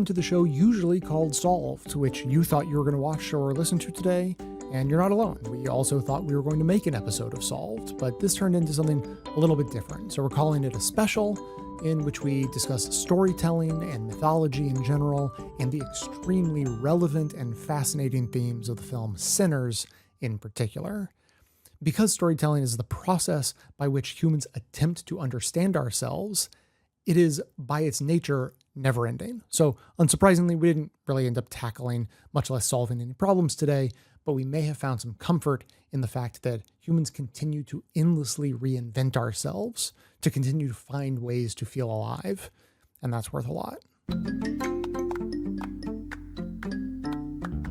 welcome to the show usually called Solved, which you thought you were going to watch or listen to today, and you're not alone. We also thought we were going to make an episode of Solved, but this turned into something a little bit different. So we're calling it a special, in which we discuss storytelling and mythology in general, and the extremely relevant and fascinating themes of the film Sinners in particular. Because storytelling is the process by which humans attempt to understand ourselves, it is, by its nature, never-ending. So, unsurprisingly, we didn't really end up tackling, much less solving any problems today, but we may have found some comfort in the fact that humans continue to endlessly reinvent ourselves, to continue to find ways to feel alive, and that's worth a lot.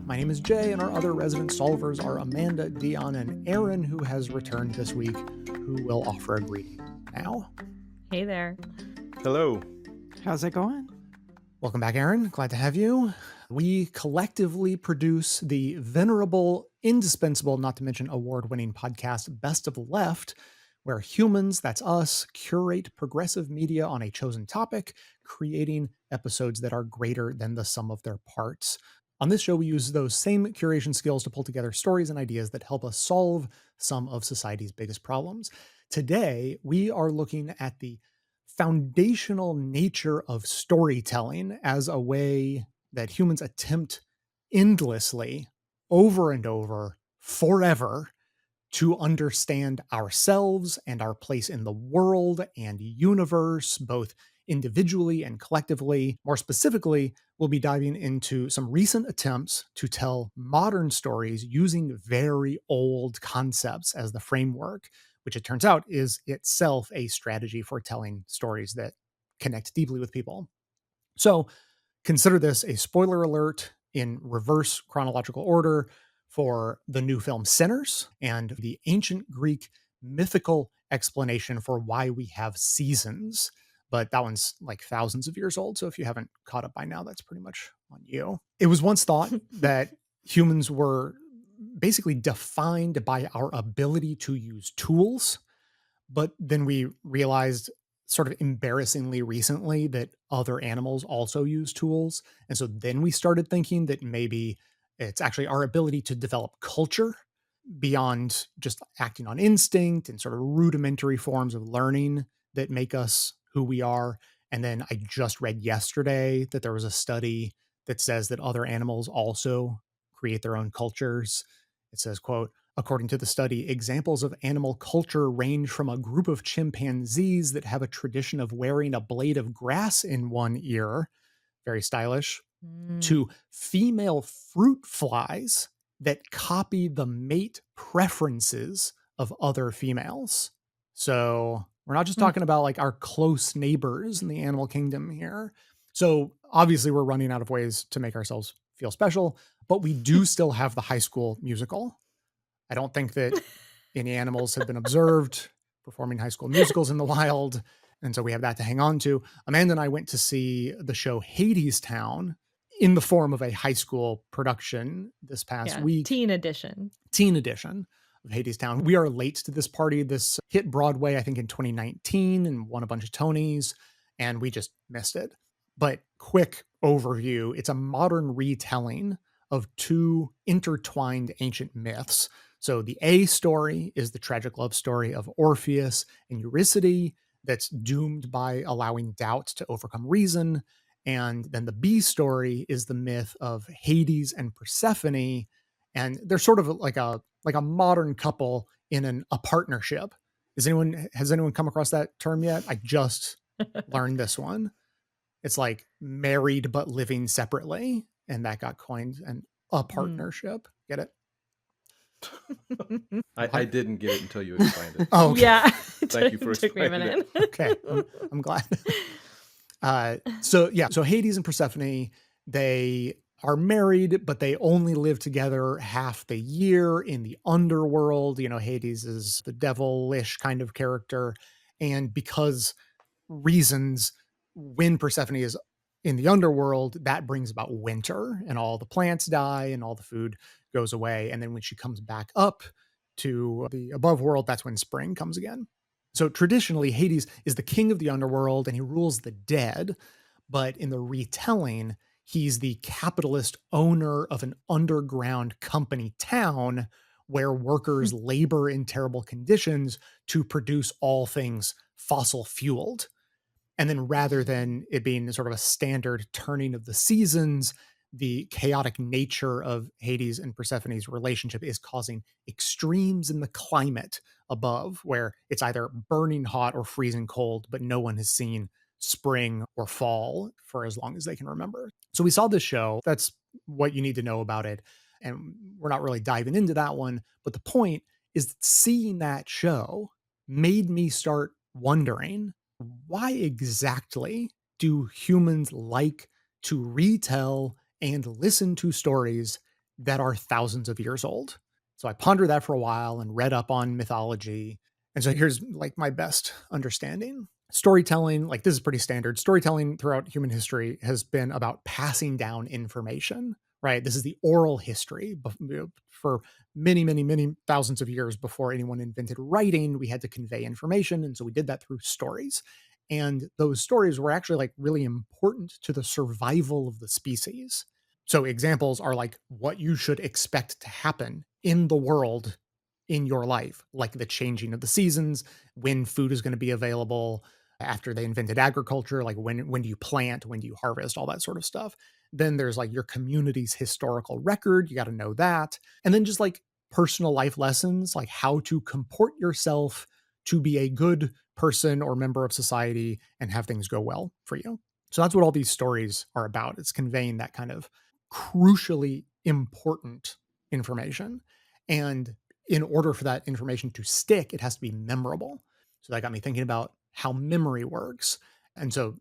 My name is Jay, and our other resident solvers are Amanda, Deon, and Erin, who has returned this week, who will offer a greeting now. Hey there. Hello. How's it going? Welcome back, Erin. Glad to have you. We collectively produce the venerable, indispensable, not to mention award-winning podcast Best of the Left, where humans, that's us, curate progressive media on a chosen topic, creating episodes that are greater than the sum of their parts. On this show, we use those same curation skills to pull together stories and ideas that help us solve some of society's biggest problems. Today, we are looking at the foundational nature of storytelling as a way that humans attempt endlessly, over and over, forever, to understand ourselves and our place in the world and universe, both individually and collectively. More specifically, we'll be diving into some recent attempts to tell modern stories using very old concepts as the framework, which it turns out is itself a strategy for telling stories that connect deeply with people. So consider this a spoiler alert in reverse chronological order for the new film Sinners and the ancient Greek mythical explanation for why we have seasons. But that one's like thousands of years old. So if you haven't caught up by now, that's pretty much on you. It was once thought that humans were basically defined by our ability to use tools. But then we realized sort of embarrassingly recently that other animals also use tools. And so then we started thinking that maybe it's actually our ability to develop culture beyond just acting on instinct and sort of rudimentary forms of learning that make us who we are. And then I just read yesterday that there was a study that says that other animals also create their own cultures. It says, quote, according to the study, examples of animal culture range from a group of chimpanzees that have a tradition of wearing a blade of grass in one ear, very stylish, to female fruit flies that copy the mate preferences of other females. So we're not just talking about like our close neighbors in the animal kingdom here. So obviously we're running out of ways to make ourselves feel special, but we do still have the High School Musical. I don't think that any animals have been observed performing High School Musicals in the wild. And so we have that to hang on to. Amanda and I went to see the show Hadestown in the form of a high school production this past week. Teen edition of Hadestown. We are late to this party. This hit Broadway, I think, in 2019 and won a bunch of Tonys, and we just missed it. But quick overview, it's a modern retelling of two intertwined ancient myths. So the A story is the tragic love story of Orpheus and Eurydice that's doomed by allowing doubt to overcome reason. And then the B story is the myth of Hades and Persephone. And they're sort of like a modern couple in a partnership. Has anyone come across that term yet? I just learned this one. It's like married but living separately. And that got coined and a partnership. Get it? I didn't get it until you explained it. Oh, okay. Yeah. Thank you for explaining it. Okay, I'm glad. So Hades and Persephone, they are married, but they only live together half the year in the underworld. You know, Hades is the devilish kind of character. And because reasons, when Persephone is in the underworld, that brings about winter and all the plants die and all the food goes away. And then when she comes back up to the above world, that's when spring comes again. So traditionally, Hades is the king of the underworld and he rules the dead. But in the retelling, He's the capitalist owner of an underground company town where workers labor in terrible conditions to produce all things fossil fueled. And then rather than it being sort of a standard turning of the seasons, the chaotic nature of Hades and Persephone's relationship is causing extremes in the climate above, where it's either burning hot or freezing cold, but no one has seen spring or fall for as long as they can remember. So we saw this show. That's what you need to know about it. And we're not really diving into that one. But the point is that seeing that show made me start wondering, why exactly do humans like to retell and listen to stories that are thousands of years old? So I pondered that for a while and read up on mythology. And so here's like my best understanding. Storytelling, like this is pretty standard. Storytelling throughout human history has been about passing down information, right? This is the oral history. For many, many, many thousands of years before anyone invented writing, we had to convey information. And so we did that through stories. And those stories were actually like really important to the survival of the species. So examples are like what you should expect to happen in the world in your life, like the changing of the seasons, when food is going to be available after they invented agriculture, like when do you plant, when do you harvest, all that sort of stuff. Then there's like your community's historical record, you got to know that. And then just like personal life lessons, like how to comport yourself to be a good person or member of society and have things go well for you. So that's what all these stories are about. It's conveying that kind of crucially important information. And in order for that information to stick, it has to be memorable. So that got me thinking about how memory works. And so,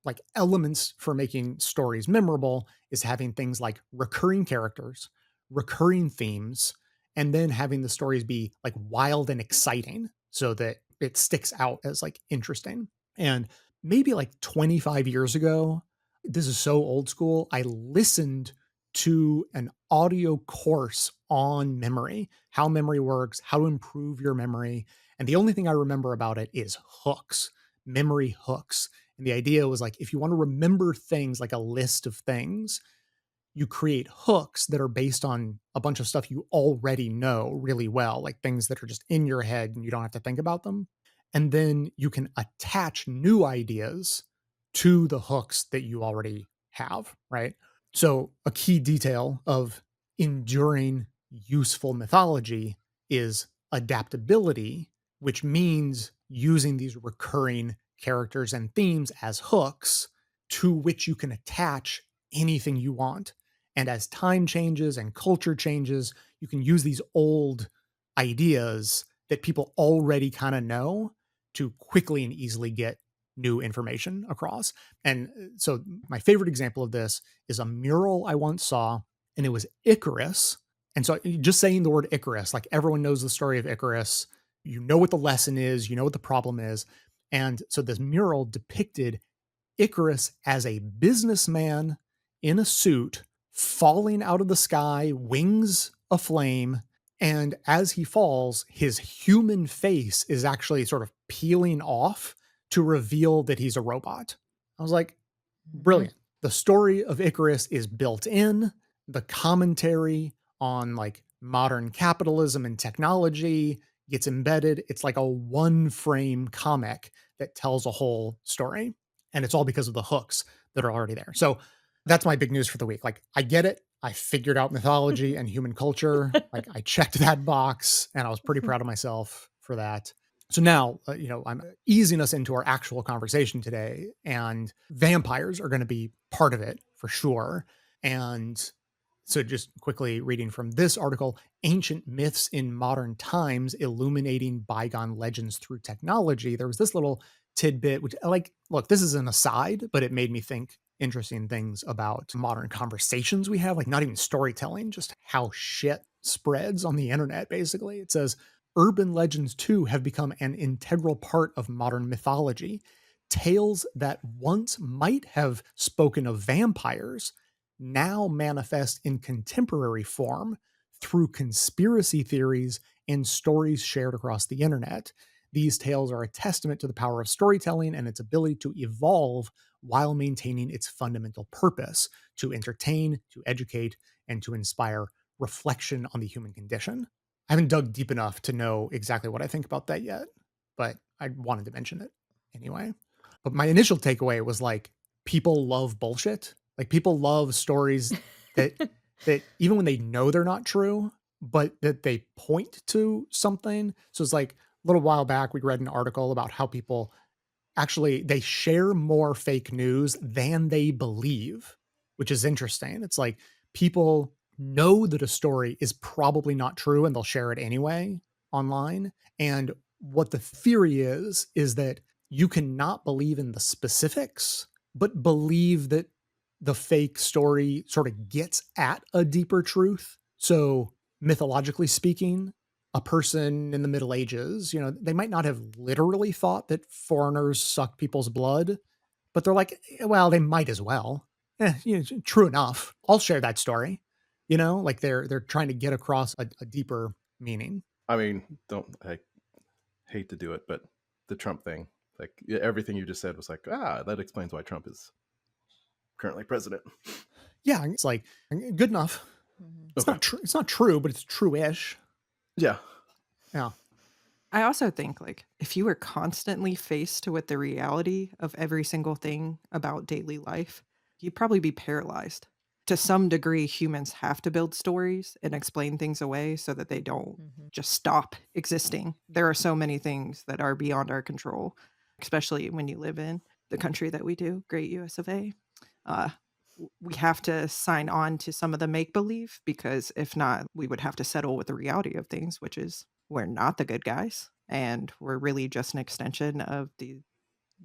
like, elements for making stories memorable is having things like recurring characters, recurring themes, and then having the stories be like wild and exciting so that it sticks out as like interesting. And maybe like 25 years ago, this is so old school, I listened to an audio course on memory, how memory works, how to improve your memory. And the only thing I remember about it is hooks, memory hooks. And the idea was like, if you want to remember things like a list of things, you create hooks that are based on a bunch of stuff you already know really well, like things that are just in your head and you don't have to think about them. And then you can attach new ideas to the hooks that you already have, right? So, a key detail of enduring useful mythology is adaptability, which means using these recurring characters and themes as hooks to which you can attach anything you want. And as time changes and culture changes, you can use these old ideas that people already kind of know to quickly and easily get new information across. And so, my favorite example of this is a mural I once saw, and it was Icarus. And so, just saying the word Icarus, like everyone knows the story of Icarus, you know what the lesson is, you know what the problem is. And so, this mural depicted Icarus as a businessman in a suit falling out of the sky, wings aflame. And as he falls, his human face is actually sort of peeling off to reveal that he's a robot. I was like, Mhm. brilliant. The story of Icarus is built in, the commentary on like modern capitalism and technology gets embedded. It's like a one frame comic that tells a whole story. And it's all because of the hooks that are already there. So that's my big news for the week. Like, I get it. I figured out mythology and human culture. Like, I checked that box and I was pretty proud of myself for that. So now, I'm easing us into our actual conversation today, and vampires are going to be part of it for sure. And so, just quickly reading from this article, Ancient Myths in Modern Times Illuminating Bygone Legends Through Technology. There was this little tidbit, which, like, look, this is an aside, but it made me think interesting things about modern conversations we have, like not even storytelling, just how shit spreads on the internet, basically. It says, urban legends too have become an integral part of modern mythology. Tales that once might have spoken of vampires now manifest in contemporary form through conspiracy theories and stories shared across the internet. These tales are a testament to the power of storytelling and its ability to evolve while maintaining its fundamental purpose to entertain, to educate, and to inspire reflection on the human condition. I haven't dug deep enough to know exactly what I think about that yet, but I wanted to mention it anyway. But my initial takeaway was like, people love bullshit. Like people love stories that even when they know they're not true, but that they point to something. So it's like a little while back we read an article about how people actually they share more fake news than they believe, which is interesting. It's like people know that a story is probably not true and they'll share it anyway online. And what the theory is that you cannot believe in the specifics, but believe that the fake story sort of gets at a deeper truth. So, mythologically speaking, a person in the Middle Ages, they might not have literally thought that foreigners suck people's blood, but they're like, well, they might as well. True enough. I'll share that story. Like they're trying to get across a deeper meaning. I mean, I hate to do it, but the Trump thing, like everything you just said was like, that explains why Trump is currently president. Yeah, it's like good enough. It's not true. It's not true, but it's true-ish. Yeah. Yeah. I also think like if you were constantly faced with the reality of every single thing about daily life, you'd probably be paralyzed. To some degree, humans have to build stories and explain things away so that they don't just stop existing. There are so many things that are beyond our control, especially when you live in the country that we do, great US of A. We have to sign on to some of the make-believe because if not, we would have to settle with the reality of things, which is we're not the good guys and we're really just an extension of the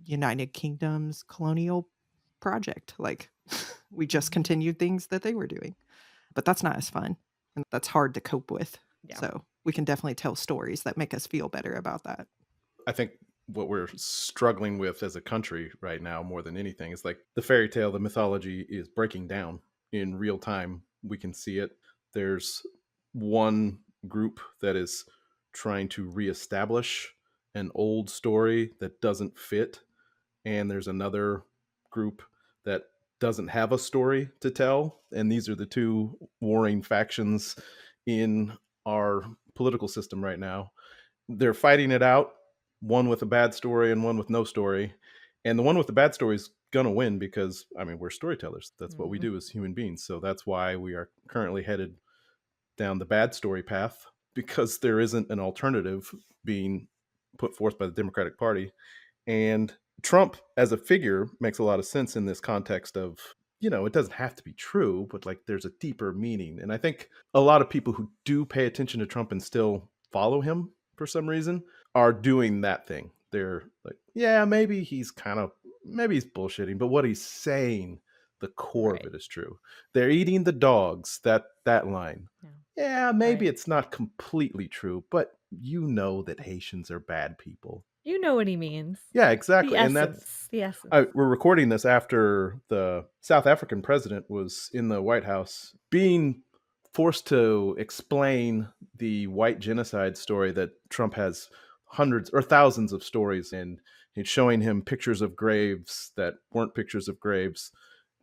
United Kingdom's colonial project. Like we just continued things that they were doing, but that's not as fun and that's hard to cope with. Yeah. So we can definitely tell stories that make us feel better about that. I think what we're struggling with as a country right now more than anything is like the fairy tale, the mythology is breaking down in real time. We can see it. There's one group that is trying to reestablish an old story that doesn't fit, and there's another group that doesn't have a story to tell, and these are the two warring factions in our political system right now. They're fighting it out, one with a bad story and one with no story. And the one with the bad story is going to win because, I mean, we're storytellers. That's what we do as human beings. So that's why we are currently headed down the bad story path, because there isn't an alternative being put forth by the Democratic Party. And Trump as a figure makes a lot of sense in this context of, it doesn't have to be true, but like there's a deeper meaning. And I think a lot of people who do pay attention to Trump and still follow him for some reason are doing that thing. They're like, yeah, maybe he's bullshitting, but what he's saying, the core of it is true. They're eating the dogs, that line. Yeah, maybe it's not completely true, but that Haitians are bad people. You know what he means. Yeah, exactly. And that's the essence. We're recording this after the South African president was in the White House being forced to explain the white genocide story that Trump has hundreds or thousands of stories in. He's showing him pictures of graves that weren't pictures of graves.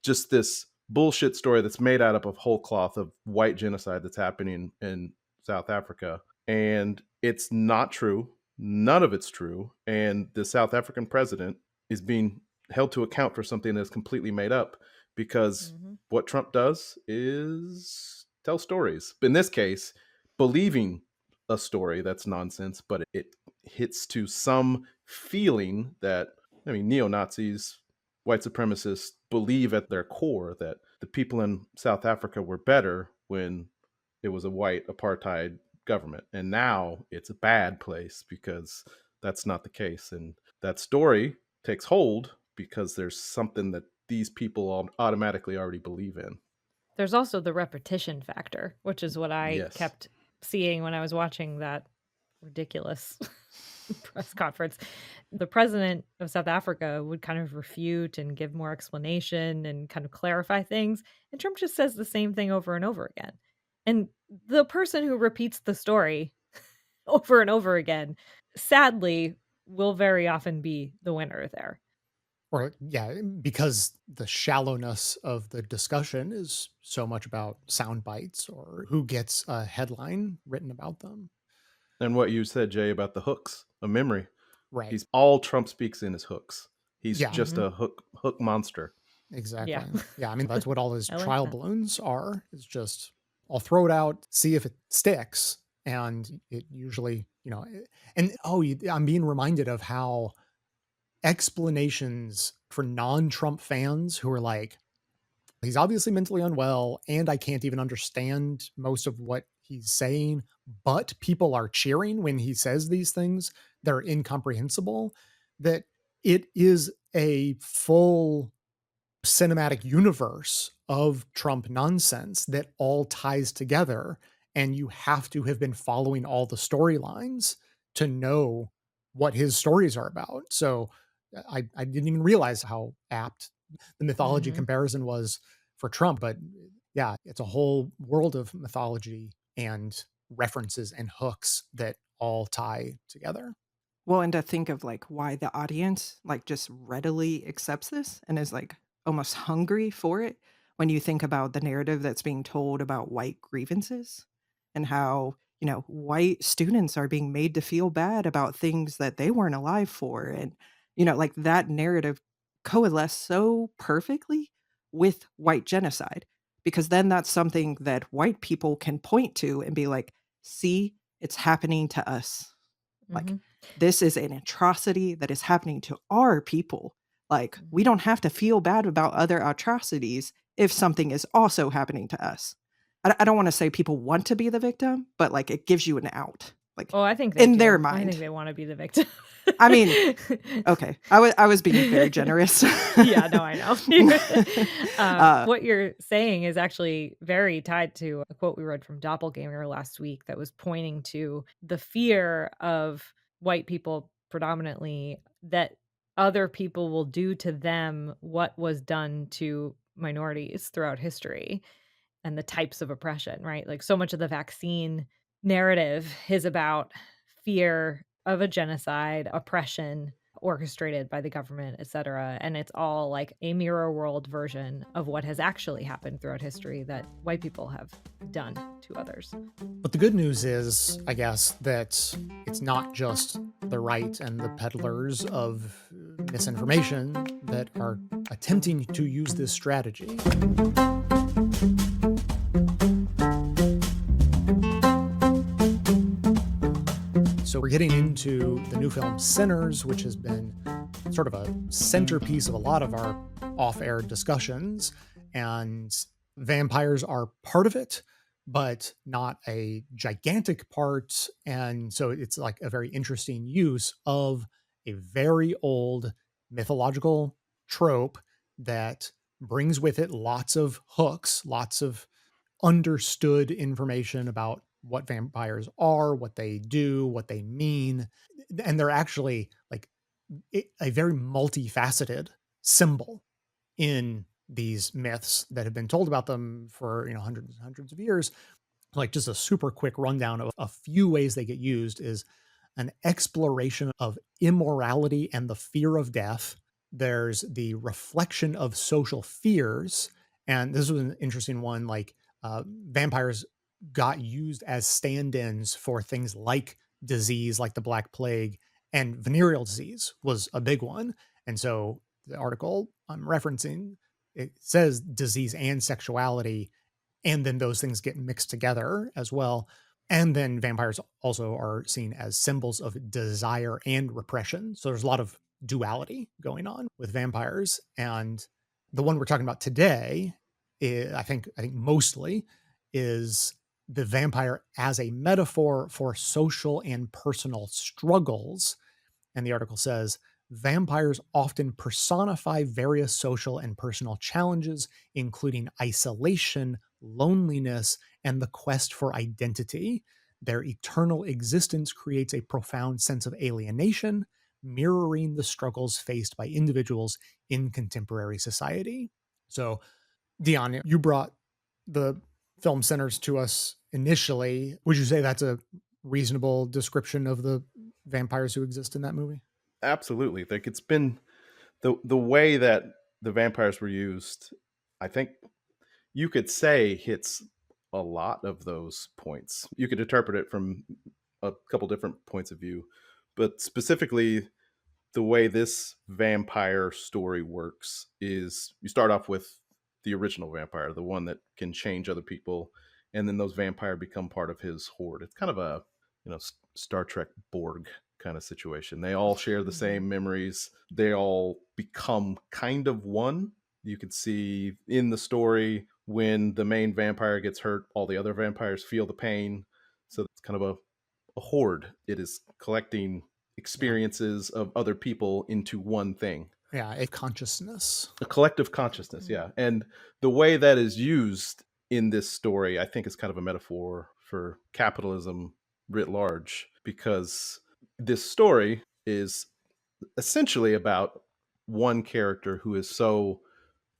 Just this bullshit story that's made out of whole cloth of white genocide that's happening in South Africa. And it's not true. None of it's true. And the South African president is being held to account for something that's completely made up, because what Trump does is tell stories. In this case, believing a story that's nonsense, but it hits to some feeling that, neo-Nazis, white supremacists believe at their core that the people in South Africa were better when it was a white apartheid government. And now it's a bad place because that's not the case. And that story takes hold because there's something that these people automatically already believe in. There's also the repetition factor, which is what I kept seeing when I was watching that ridiculous press conference. The president of South Africa would kind of refute and give more explanation and kind of clarify things. And Trump just says the same thing over and over again. And the person who repeats the story over and over again sadly will very often be the winner there. Or yeah, because the shallowness of the discussion is so much about sound bites or who gets a headline written about them. And what you said, Jay, about the hooks of memory. Right. He's all Trump speaks in is hooks. He's Yeah, just a hook monster. exactly. Yeah. Yeah, I mean, that's what all his I like trial that. balloons are. It's just, I'll throw it out, see if it sticks. And it usually, and I'm being reminded of how explanations for non-Trump fans who are like, he's obviously mentally unwell, and I can't even understand most of what he's saying, but people are cheering when he says these things that are incomprehensible, that it is a full cinematic universe of Trump nonsense that all ties together. And you have to have been following all the storylines to know what his stories are about. So I didn't even realize how apt the mythology Mhm. comparison was for Trump. But yeah, it's a whole world of mythology and references and hooks that all tie together. Well, and to think of, like, why the audience, like, just readily accepts this and is, like, almost hungry for it when you think about the narrative that's being told about white grievances and how, white students are being made to feel bad about things that they weren't alive for, and, like, that narrative coalesced so perfectly with white genocide, because then that's something that white people can point to and be like, "See, it's happening to us." Like, Mhm. this is an atrocity that is happening to our people. Like, we Mhm. don't have to feel bad about other atrocities if something is also happening to us. I don't wanna say people want to be the victim, but, like, it gives you an out, like, Oh, I think they in their do. I think mind. they wanna be the victim. I mean, okay, I was being very generous. Yeah, no, I know. Uh, What you're saying is actually very tied to a quote we read from Doppelganger last week that was pointing to the fear of white people predominantly that other people will do to them what was done to minorities throughout history and the types of oppression, right? Like so much of the vaccine narrative is about fear of a genocide, oppression orchestrated by the government, et cetera. And it's all like a mirror world version of what has actually happened throughout history that white people have done to others. But the good news is, I guess, that it's not just the right and the peddlers of misinformation that are attempting to use this strategy. So we're getting into the new film Sinners, which has been sort of a centerpiece of a lot of our off-air discussions. And vampires are part of it, but not a gigantic part. And so it's like a very interesting use of a very old mythological trope that brings with it lots of hooks, lots of understood information about what vampires are, what they do, what they mean. And they're actually like a very multifaceted symbol in these myths that have been told about them for hundreds and hundreds of years. Like just a super quick rundown of a few ways they get used is an exploration of immorality and the fear of death. There's the reflection of social fears. And this was an interesting one. Like vampires got used as stand ins for things like disease, like the Black Plague, and venereal disease was a big one. And so the article I'm referencing, it says disease and sexuality, and then those things get mixed together as well. And then vampires also are seen as symbols of desire and repression. So there's a lot of duality going on with vampires. And the one we're talking about today, I think mostly is the vampire as a metaphor for social and personal struggles. And the article says vampires often personify various social and personal challenges, including isolation, loneliness, and the quest for identity. Their eternal existence creates a profound sense of alienation, mirroring the struggles faced by individuals in contemporary society. So, Deon, you brought the film centers to us initially. Would you say that's a reasonable description of the vampires who exist in that movie? Absolutely. Like, it's been the way that the vampires were used, I think you could say hits a lot of those points. You could interpret it from a couple different points of view, but specifically the way this vampire story works is you start off with the original vampire, the one that can change other people, and then those vampire become part of his horde. It's kind of a, Star Trek Borg kind of situation. They all share the same memories. They all become kind of one. You can see in the story when the main vampire gets hurt, all the other vampires feel the pain. So it's kind of a horde. It is collecting experiences of other people into one thing. Yeah, a consciousness. A collective consciousness, yeah. And the way that is used in this story, I think, is kind of a metaphor for capitalism writ large, because this story is essentially about one character who is so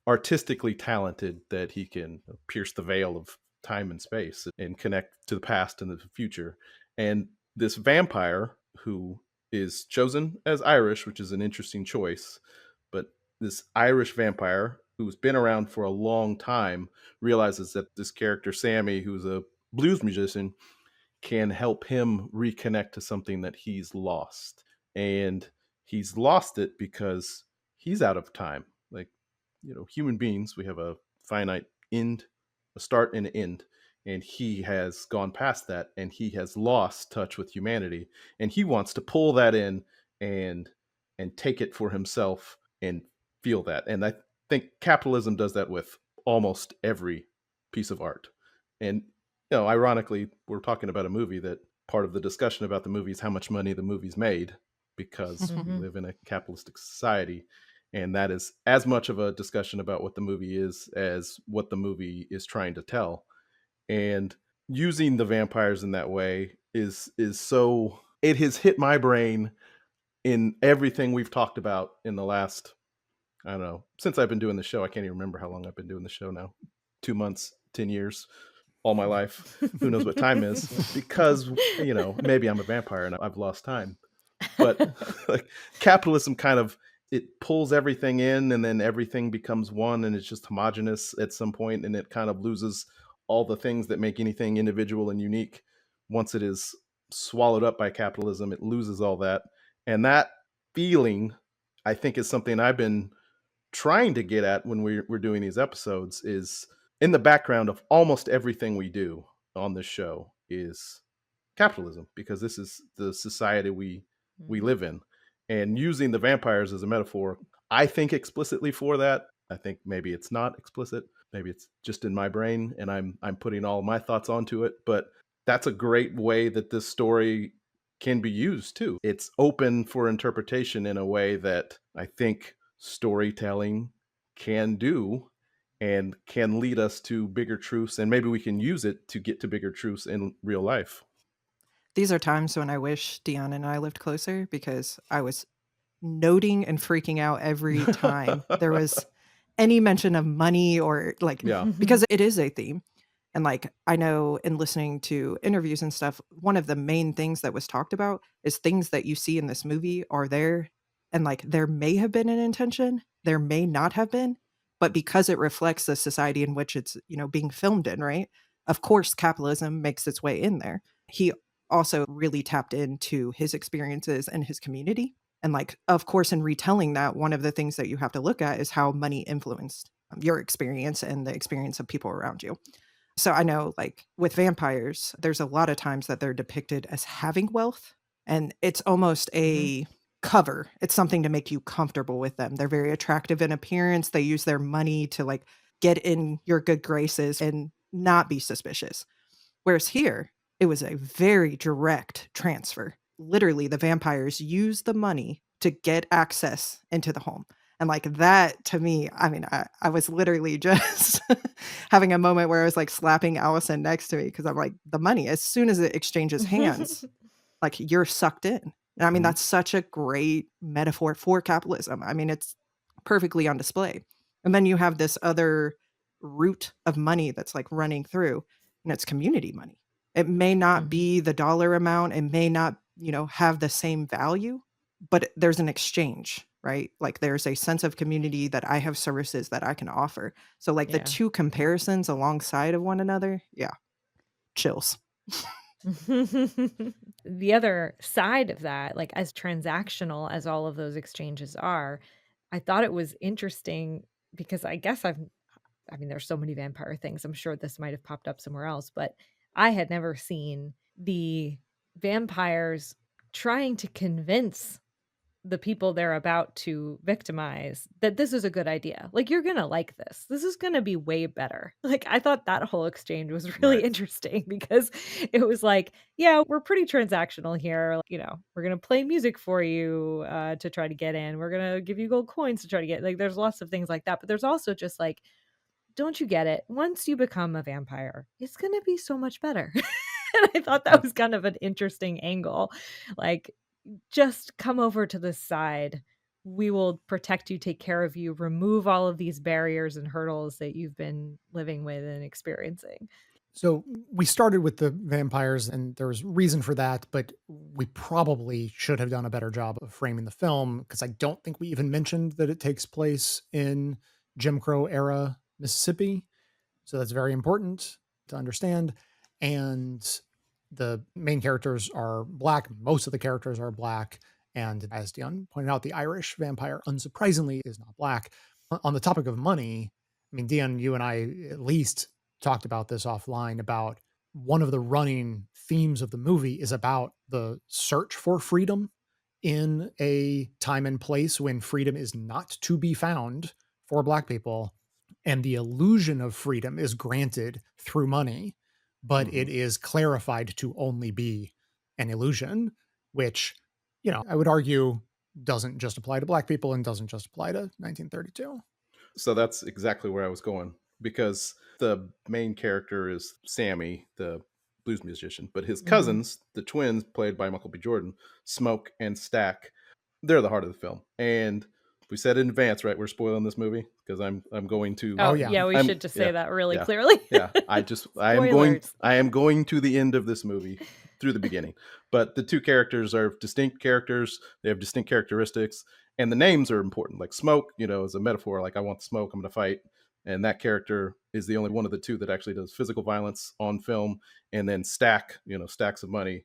artistically talented that he can pierce the veil of time and space and connect to the past and the future. And this vampire, who is chosen as Irish, which is an interesting choice, but this Irish vampire who's been around for a long time realizes that this character, Sammy, who's a blues musician, can help him reconnect to something that he's lost. And he's lost it because he's out of time. Like, human beings, we have a finite end, a start and an end. And he has gone past that, and he has lost touch with humanity. And he wants to pull that in and take it for himself and feel that. And I think capitalism does that with almost every piece of art. And ironically, we're talking about a movie that part of the discussion about the movie is how much money the movie's made, because we live in a capitalistic society. And that is as much of a discussion about what the movie is as what the movie is trying to tell. And using the vampires in that way is so, it has hit my brain in everything we've talked about in the last, I don't know, since I've been doing the show. I can't even remember how long I've been doing the show now. 2 months, 10 years, all my life. Who knows what time is? Because, maybe I'm a vampire and I've lost time. But like, capitalism kind of, it pulls everything in, and then everything becomes one, and it's just homogenous at some point, and it kind of loses all the things that make anything individual and unique. Once it is swallowed up by capitalism, it loses all that. And that feeling, I think, is something I've been trying to get at when we're doing these episodes, is in the background of almost everything we do on this show is capitalism, because this is the society we live in. And using the vampires as a metaphor, I think explicitly for that. I think maybe it's not explicit. Maybe it's just in my brain and I'm putting all my thoughts onto it. But that's a great way that this story can be used too. It's open for interpretation in a way that I think storytelling can do, and can lead us to bigger truths. And maybe we can use it to get to bigger truths in real life. These are times when I wish Deon and I lived closer, because I was noting and freaking out every time there was any mention of money, or like, because it is a theme. And like, I know in listening to interviews and stuff, one of the main things that was talked about is things that you see in this movie are there. And like, there may have been an intention, there may not have been, but because it reflects the society in which it's, being filmed in, right? Of course, capitalism makes its way in there. He also really tapped into his experiences and his community. And like, of course, in retelling that, one of the things that you have to look at is how money influenced your experience and the experience of people around you. So I know, like, with vampires, there's a lot of times that they're depicted as having wealth, and it's almost a cover. It's something to make you comfortable with them. They're very attractive in appearance. They use their money to like get in your good graces and not be suspicious. Whereas here, it was a very direct transfer. Literally, the vampires use the money to get access into the home. And like that, to me, I mean, I was literally just having a moment where I was like slapping Allison next to me, because I'm like, the money, as soon as it exchanges hands, like, you're sucked in. And I mean, that's such a great metaphor for capitalism. I mean, it's perfectly on display. And then you have this other root of money that's like running through, and it's community money. It may not Mhm. be the dollar amount, it may not, have the same value, but there's an exchange, right? Like, there's a sense of community that I have services that I can offer. So, like, the Yeah. 2 comparisons alongside of one another, yeah, chills. The other side of that, like, as transactional as all of those exchanges are, I thought it was interesting because I mean, there's so many vampire things. I'm sure this might have popped up somewhere else, but I had never seen the vampires trying to convince the people they're about to victimize that this is a good idea. Like, "You're gonna like this. This is gonna be way better." Like, I thought that whole exchange was really Right. interesting because it was like, "Yeah, we're pretty transactional here, like, we're gonna play music for you, to try to get in. We're gonna give you gold coins to try to get," like, there's lots of things like that, but there's also just like, "Don't you get it? Once you become a vampire, it's gonna be so much better." And I thought that was kind of an interesting angle. Like, "Just come over to this side. We will protect you, take care of you, remove all of these barriers and hurdles that you've been living with and experiencing." So we started with the vampires, and there's reason for that, but we probably should have done a better job of framing the film because I don't think we even mentioned that it takes place in Jim Crow era Mississippi. So that's very important to understand. And the main characters are black. Most of the characters are black. And as Deon pointed out, the Irish vampire, unsurprisingly, is not black. On the topic of money, I mean, Deon, you and I at least talked about this offline about one of the running themes of the movie is about the search for freedom in a time and place when freedom is not to be found for black people, and the illusion of freedom is granted through money, but Hmm. it is clarified to only be an illusion, which, I would argue doesn't just apply to black people and doesn't just apply to 1932. So that's exactly where I was going, because the main character is Sammy, the blues musician, but his Mhm. cousins, the twins played by Michael B. Jordan, Smoke and Stack, they're the heart of the film. And we said in advance, right? We're spoiling this movie because I'm going to Oh, Oh, yeah. yeah, we I'm should just yeah say that really yeah clearly. yeah. Spoilers. I am going to the end of this movie through the beginning. But the two characters are distinct characters. They have distinct characteristics, and the names are important. Like Smoke, is a metaphor. Like I want smoke, I'm going to fight. And that character is the only one of the two that actually does physical violence on film. And then Stack, stacks of money,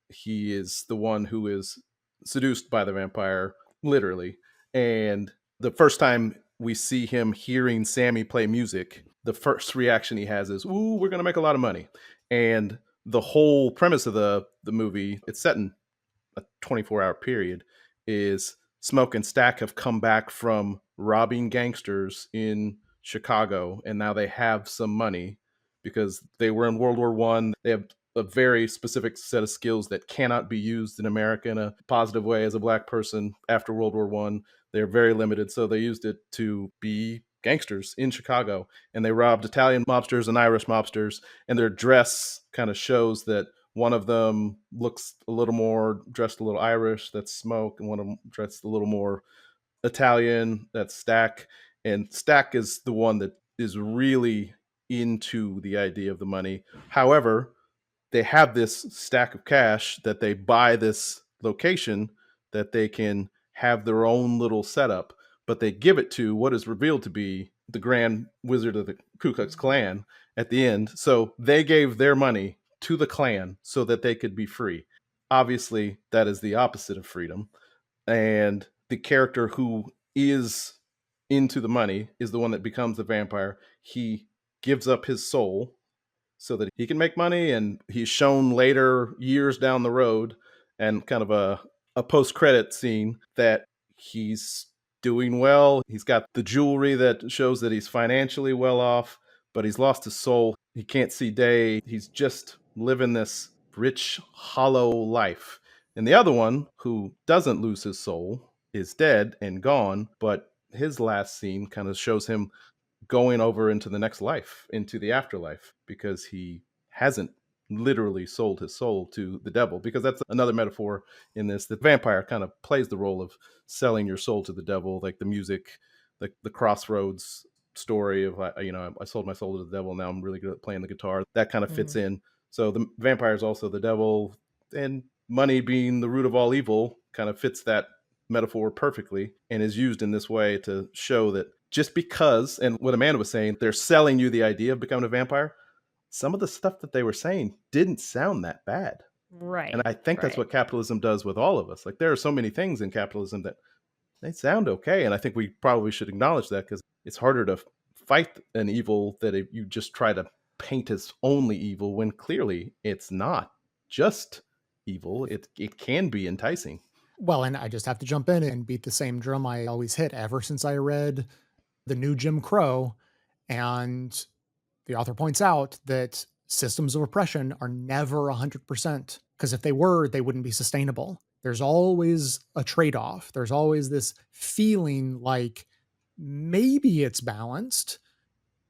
he is the one who is seduced by the vampire, literally. And the first time we see him hearing Sammy play music, the first reaction he has is, "Ooh, we're gonna make a lot of money." And the whole premise of the movie, it's set in a 24-hour period, is Smoke and Stack have come back from robbing gangsters in Chicago, and now they have some money because they were in World War One. They have a very specific set of skills that cannot be used in America in a positive way as a black person after World War One. They're very limited, so they used it to be gangsters in Chicago, and they robbed Italian mobsters and Irish mobsters, and their dress kind of shows that one of them looks a little more dressed a little Irish, that's Smoke, and one of them dressed a little more Italian, that's Stack. And Stack is the one that is really into the idea of the money. However, they have this stack of cash that they buy this location that they can have their own little setup, but they give it to what is revealed to be the Grand Wizard of the Ku Klux Klan at the end. So they gave their money to the Klan so that they could be free. Obviously, that is the opposite of freedom. And the character who is into the money is the one that becomes the vampire. He gives up his soul so that he can make money. And he's shown later, years down the road, and kind of a post credit scene that he's doing well. He's got the jewelry that shows that he's financially well off, but he's lost his soul. He can't see day. He's just living this rich, hollow life. And the other one, who doesn't lose his soul, is dead and gone, but his last scene kind of shows him going over into the next life, into the afterlife, because he hasn't literally sold his soul to the devil. Because that's another metaphor in this. The vampire kind of plays the role of selling your soul to the devil, like the music, like the Crossroads story of, I sold my soul to the devil. Now I'm really good at playing the guitar. That kind of fits Mhm. in. So the vampire is also the devil, and money being the root of all evil kind of fits that metaphor perfectly and is used in this way to show that just because, and what Amanda was saying, they're selling you the idea of becoming a vampire. Some of the stuff that they were saying didn't sound that bad. And Right. I think that's what capitalism does with all of us. Like, there are so many things in capitalism that they sound okay. And I think we probably should acknowledge that, because it's harder to fight an evil that you just try to paint as only evil, when clearly it's not just evil. It can be enticing. Well, and I just have to jump in and beat the same drum I always hit ever since I read The New Jim Crow. And the author points out that systems of oppression are never 100%, because if they were, they wouldn't be sustainable. There's always a trade off. There's always this feeling like maybe it's balanced,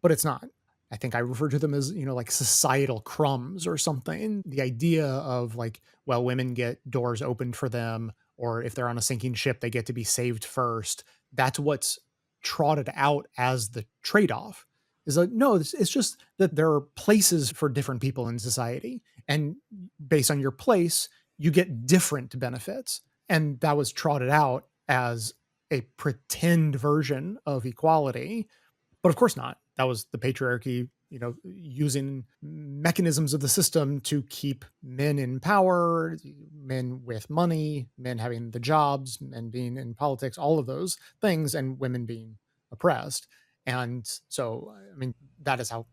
but it's not. I think I refer to them as, like societal crumbs or something. The idea of like, well, women get doors opened for them, or if they're on a sinking ship, they get to be saved first. That's what's trotted out as the trade off. Is like, no, it's just that there are places for different people in society. And based on your place, you get different benefits. And that was trotted out as a pretend version of equality, but of course not. That was the patriarchy, using mechanisms of the system to keep men in power, men with money, men having the jobs, men being in politics, all of those things, and women being oppressed. And so, I mean, that is how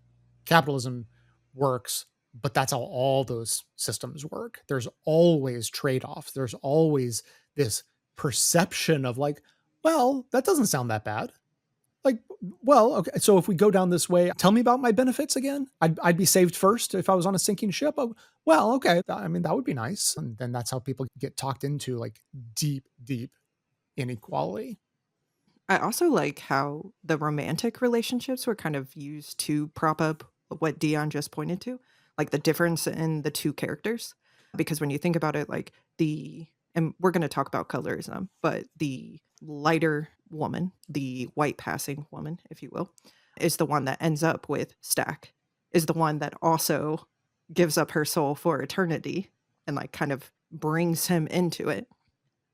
capitalism works, but that's how all those systems work. There's always trade offs. There's always this perception of like, well, that doesn't sound that bad. Like, well, okay. So if we go down this way, tell me about my benefits again. I'd be saved first if I was on a sinking ship. Oh, well, okay. I mean, that would be nice. And then that's how people get talked into like deep, deep inequality. I also like how the romantic relationships were kind of used to prop up what Deon just pointed to, like the difference in the two characters. Because when you think about it, like and we're going to talk about colorism, but the lighter woman, the white passing woman, if you will, is the one that ends up with Stack, is the one that also gives up her soul for eternity and like kind of brings him into it.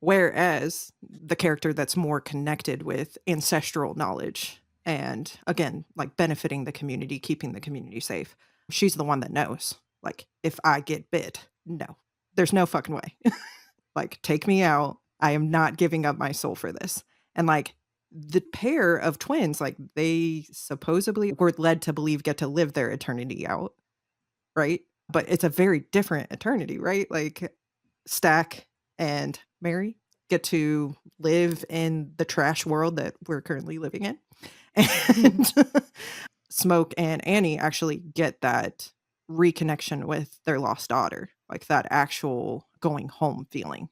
Whereas the character that's more connected with ancestral knowledge and, again, like benefiting the community, keeping the community safe, she's the one that knows. Like, if I get bit, no, there's no fucking way. Like, take me out. I am not giving up my soul for this. And like the pair of twins, like they supposedly were led to believe get to live their eternity out, right? But it's a very different eternity, right? Like Stack and Mary get to live in the trash world that we're currently living in. And Smoke and Annie actually get that reconnection with their lost daughter, like that actual going home feeling.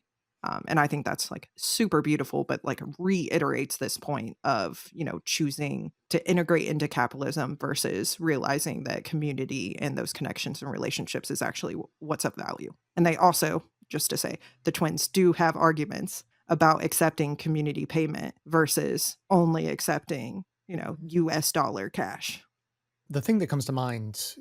And I think that's like super beautiful, but like reiterates this point of, choosing to integrate into capitalism versus realizing that community and those connections and relationships is actually what's of value. And they also, just to say, the twins do have arguments about accepting community payment versus only accepting, US dollar cash. The thing that comes to mind,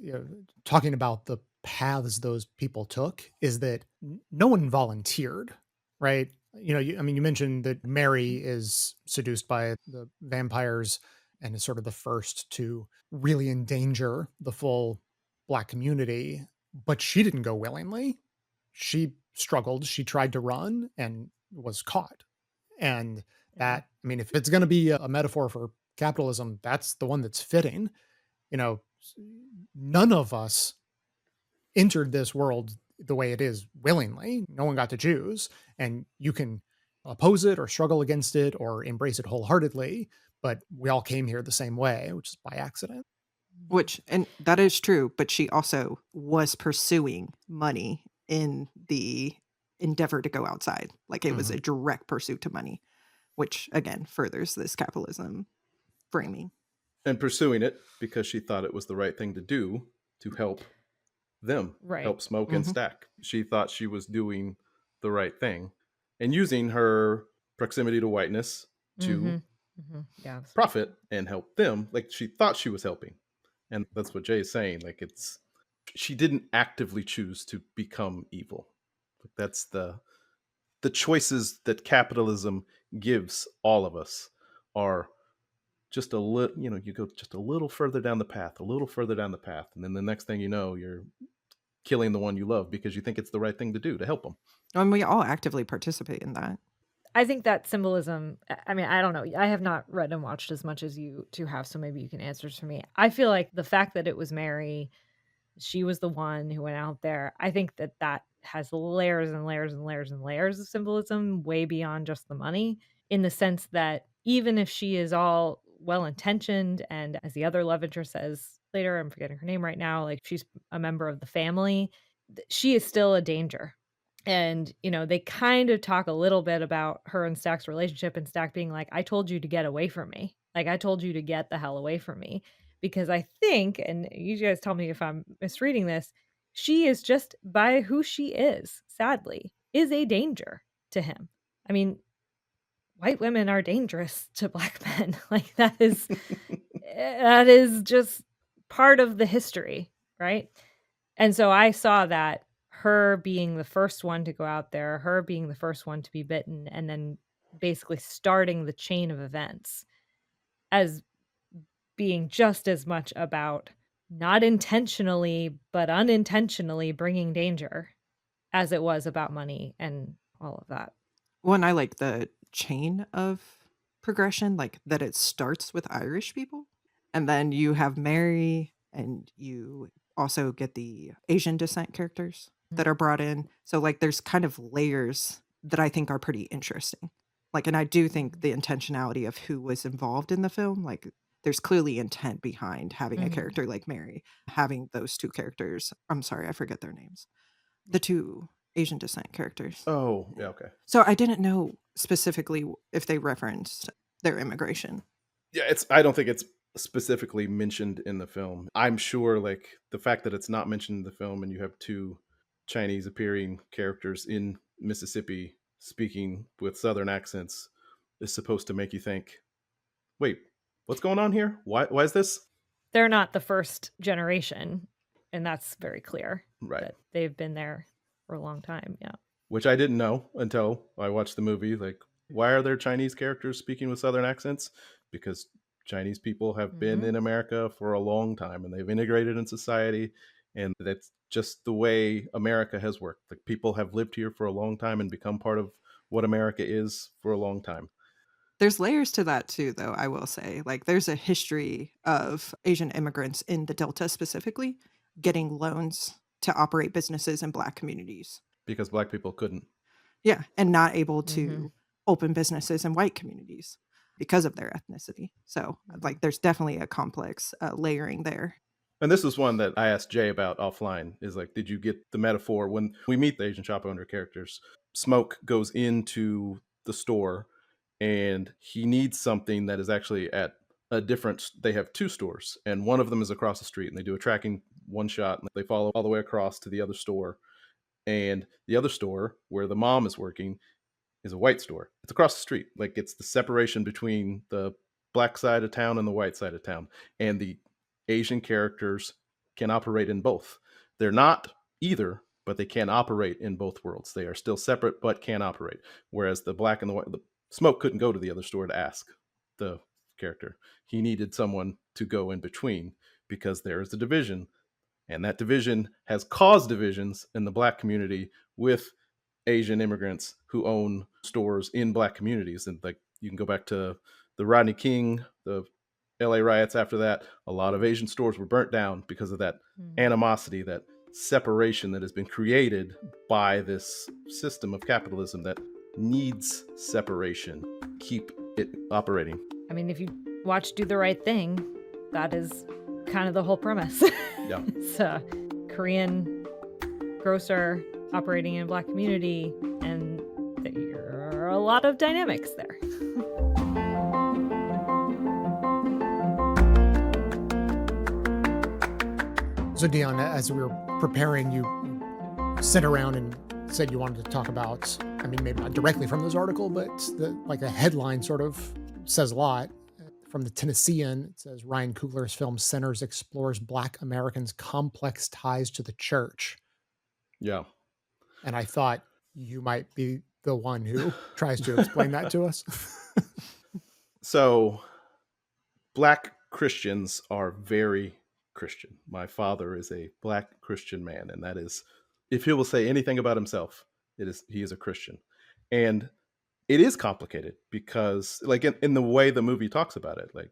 talking about the paths those people took, is that no one volunteered, right? You mentioned that Mary is seduced by the vampires and is sort of the first to really endanger the full Black community, but she didn't go willingly. She struggled. She tried to run and was caught. And that, if it's going to be a metaphor for capitalism, that's the one that's fitting. None of us entered this world the way it is willingly. No one got to choose, and you can oppose it or struggle against it or embrace it wholeheartedly, but we all came here the same way, which is by accident. And that is true, but she also was pursuing money in the endeavor to go outside. Like it was a direct pursuit to money, which again furthers this capitalism framing. And pursuing it because she thought it was the right thing to do to help them, help Smoke and Stack. She thought she was doing the right thing and using her proximity to whiteness to profit and help them. Like she thought she was helping. And that's what Jay is saying. Like it's She didn't actively choose to become evil. That's the choices that capitalism gives all of us are just a little, you go just a little further down the path, a little further down the path, and then the next thing you know, you're killing the one you love because you think it's the right thing to do to help them. And we all actively participate in that. I think that symbolism, I mean, I don't know. I have not read and watched as much as you two have, so maybe you can answer this for me. I feel like the fact that it was Mary, she was the one who went out there. I think that that has layers and layers and layers and layers of symbolism way beyond just the money, in the sense that even if she is all well-intentioned, and as the other love interest says later, I'm forgetting her name right now, like she's a member of the family, she is still a danger. And, they kind of talk a little bit about her and Stack's relationship, and Stack being like, I told you to get away from me. Like, I told you to get the hell away from me. Because I think, and you guys tell me if I'm misreading this, she is just, by who she is, sadly, is a danger to him. I mean, white women are dangerous to Black men. Like, that is just part of the history, right? And so I saw that, her being the first one to go out there, her being the first one to be bitten, and then basically starting the chain of events, as being just as much about not intentionally but unintentionally bringing danger as it was about money and all of that. Well, and I like the chain of progression, like that it starts with Irish people, and then you have Mary, and you also get the Asian descent characters that are brought in. So like there's kind of layers that I think are pretty interesting. Like, and I do think the intentionality of who was involved in the film, like there's clearly intent behind having a character like Mary, having those two characters. I'm sorry, I forget their names. The two Asian descent characters. Oh, yeah, okay. So I didn't know specifically if they referenced their immigration. Yeah, I don't think it's specifically mentioned in the film. I'm sure like the fact that it's not mentioned in the film, and you have two Chinese appearing characters in Mississippi speaking with Southern accents, is supposed to make you think, wait, what's going on here? Why is this? They're not the first generation, and that's very clear. Right. That they've been there for a long time, yeah. Which I didn't know until I watched the movie. Like, why are there Chinese characters speaking with Southern accents? Because Chinese people have been in America for a long time, and they've integrated in society, and that's just the way America has worked. Like, people have lived here for a long time and become part of what America is for a long time. There's layers to that too, though, I will say. Like, there's a history of Asian immigrants in the Delta specifically getting loans to operate businesses in Black communities. Because Black people couldn't. Yeah, and not able to open businesses in white communities because of their ethnicity. So, like, there's definitely a complex layering there. And this is one that I asked Jay about offline, is like, did you get the metaphor when we meet the Asian shop owner characters? Smoke goes into the store and he needs something that is actually at a different, they have two stores, and one of them is across the street, and they do a tracking one shot, and they follow all the way across to the other store. And the other store where the mom is working is a white store. It's across the street. Like, it's the separation between the Black side of town and the white side of town. And the Asian characters can operate in both. They're not either, but they can operate in both worlds. They are still separate, but can operate. Whereas the Black and the white, the Smoke couldn't go to the other store to ask the character. He needed someone to go in between, because there is a division, and that division has caused divisions in the Black community with Asian immigrants who own stores in Black communities. And like, you can go back to the Rodney King, the LA riots after that. A lot of Asian stores were burnt down because of that animosity, that separation that has been created by this system of capitalism that needs separation. Keep it operating. I mean, if you watch Do the Right Thing, that is kind of the whole premise. Yeah. It's a Korean grocer operating in a Black community, and there are a lot of dynamics there. So Deon, as we were preparing, you sat around and said you wanted to talk about, I mean, maybe not directly from this article, but the headline sort of says a lot. from the Tennessean. It says Ryan Coogler's film Sinners explores Black Americans' complex ties to the church. Yeah. And I thought you might be the one who tries to explain that to us. So, Black Christians are very Christian. My father is a Black Christian man, and that is, if he will say anything about himself, he is a Christian. And it is complicated because, like, in the way the movie talks about it, like,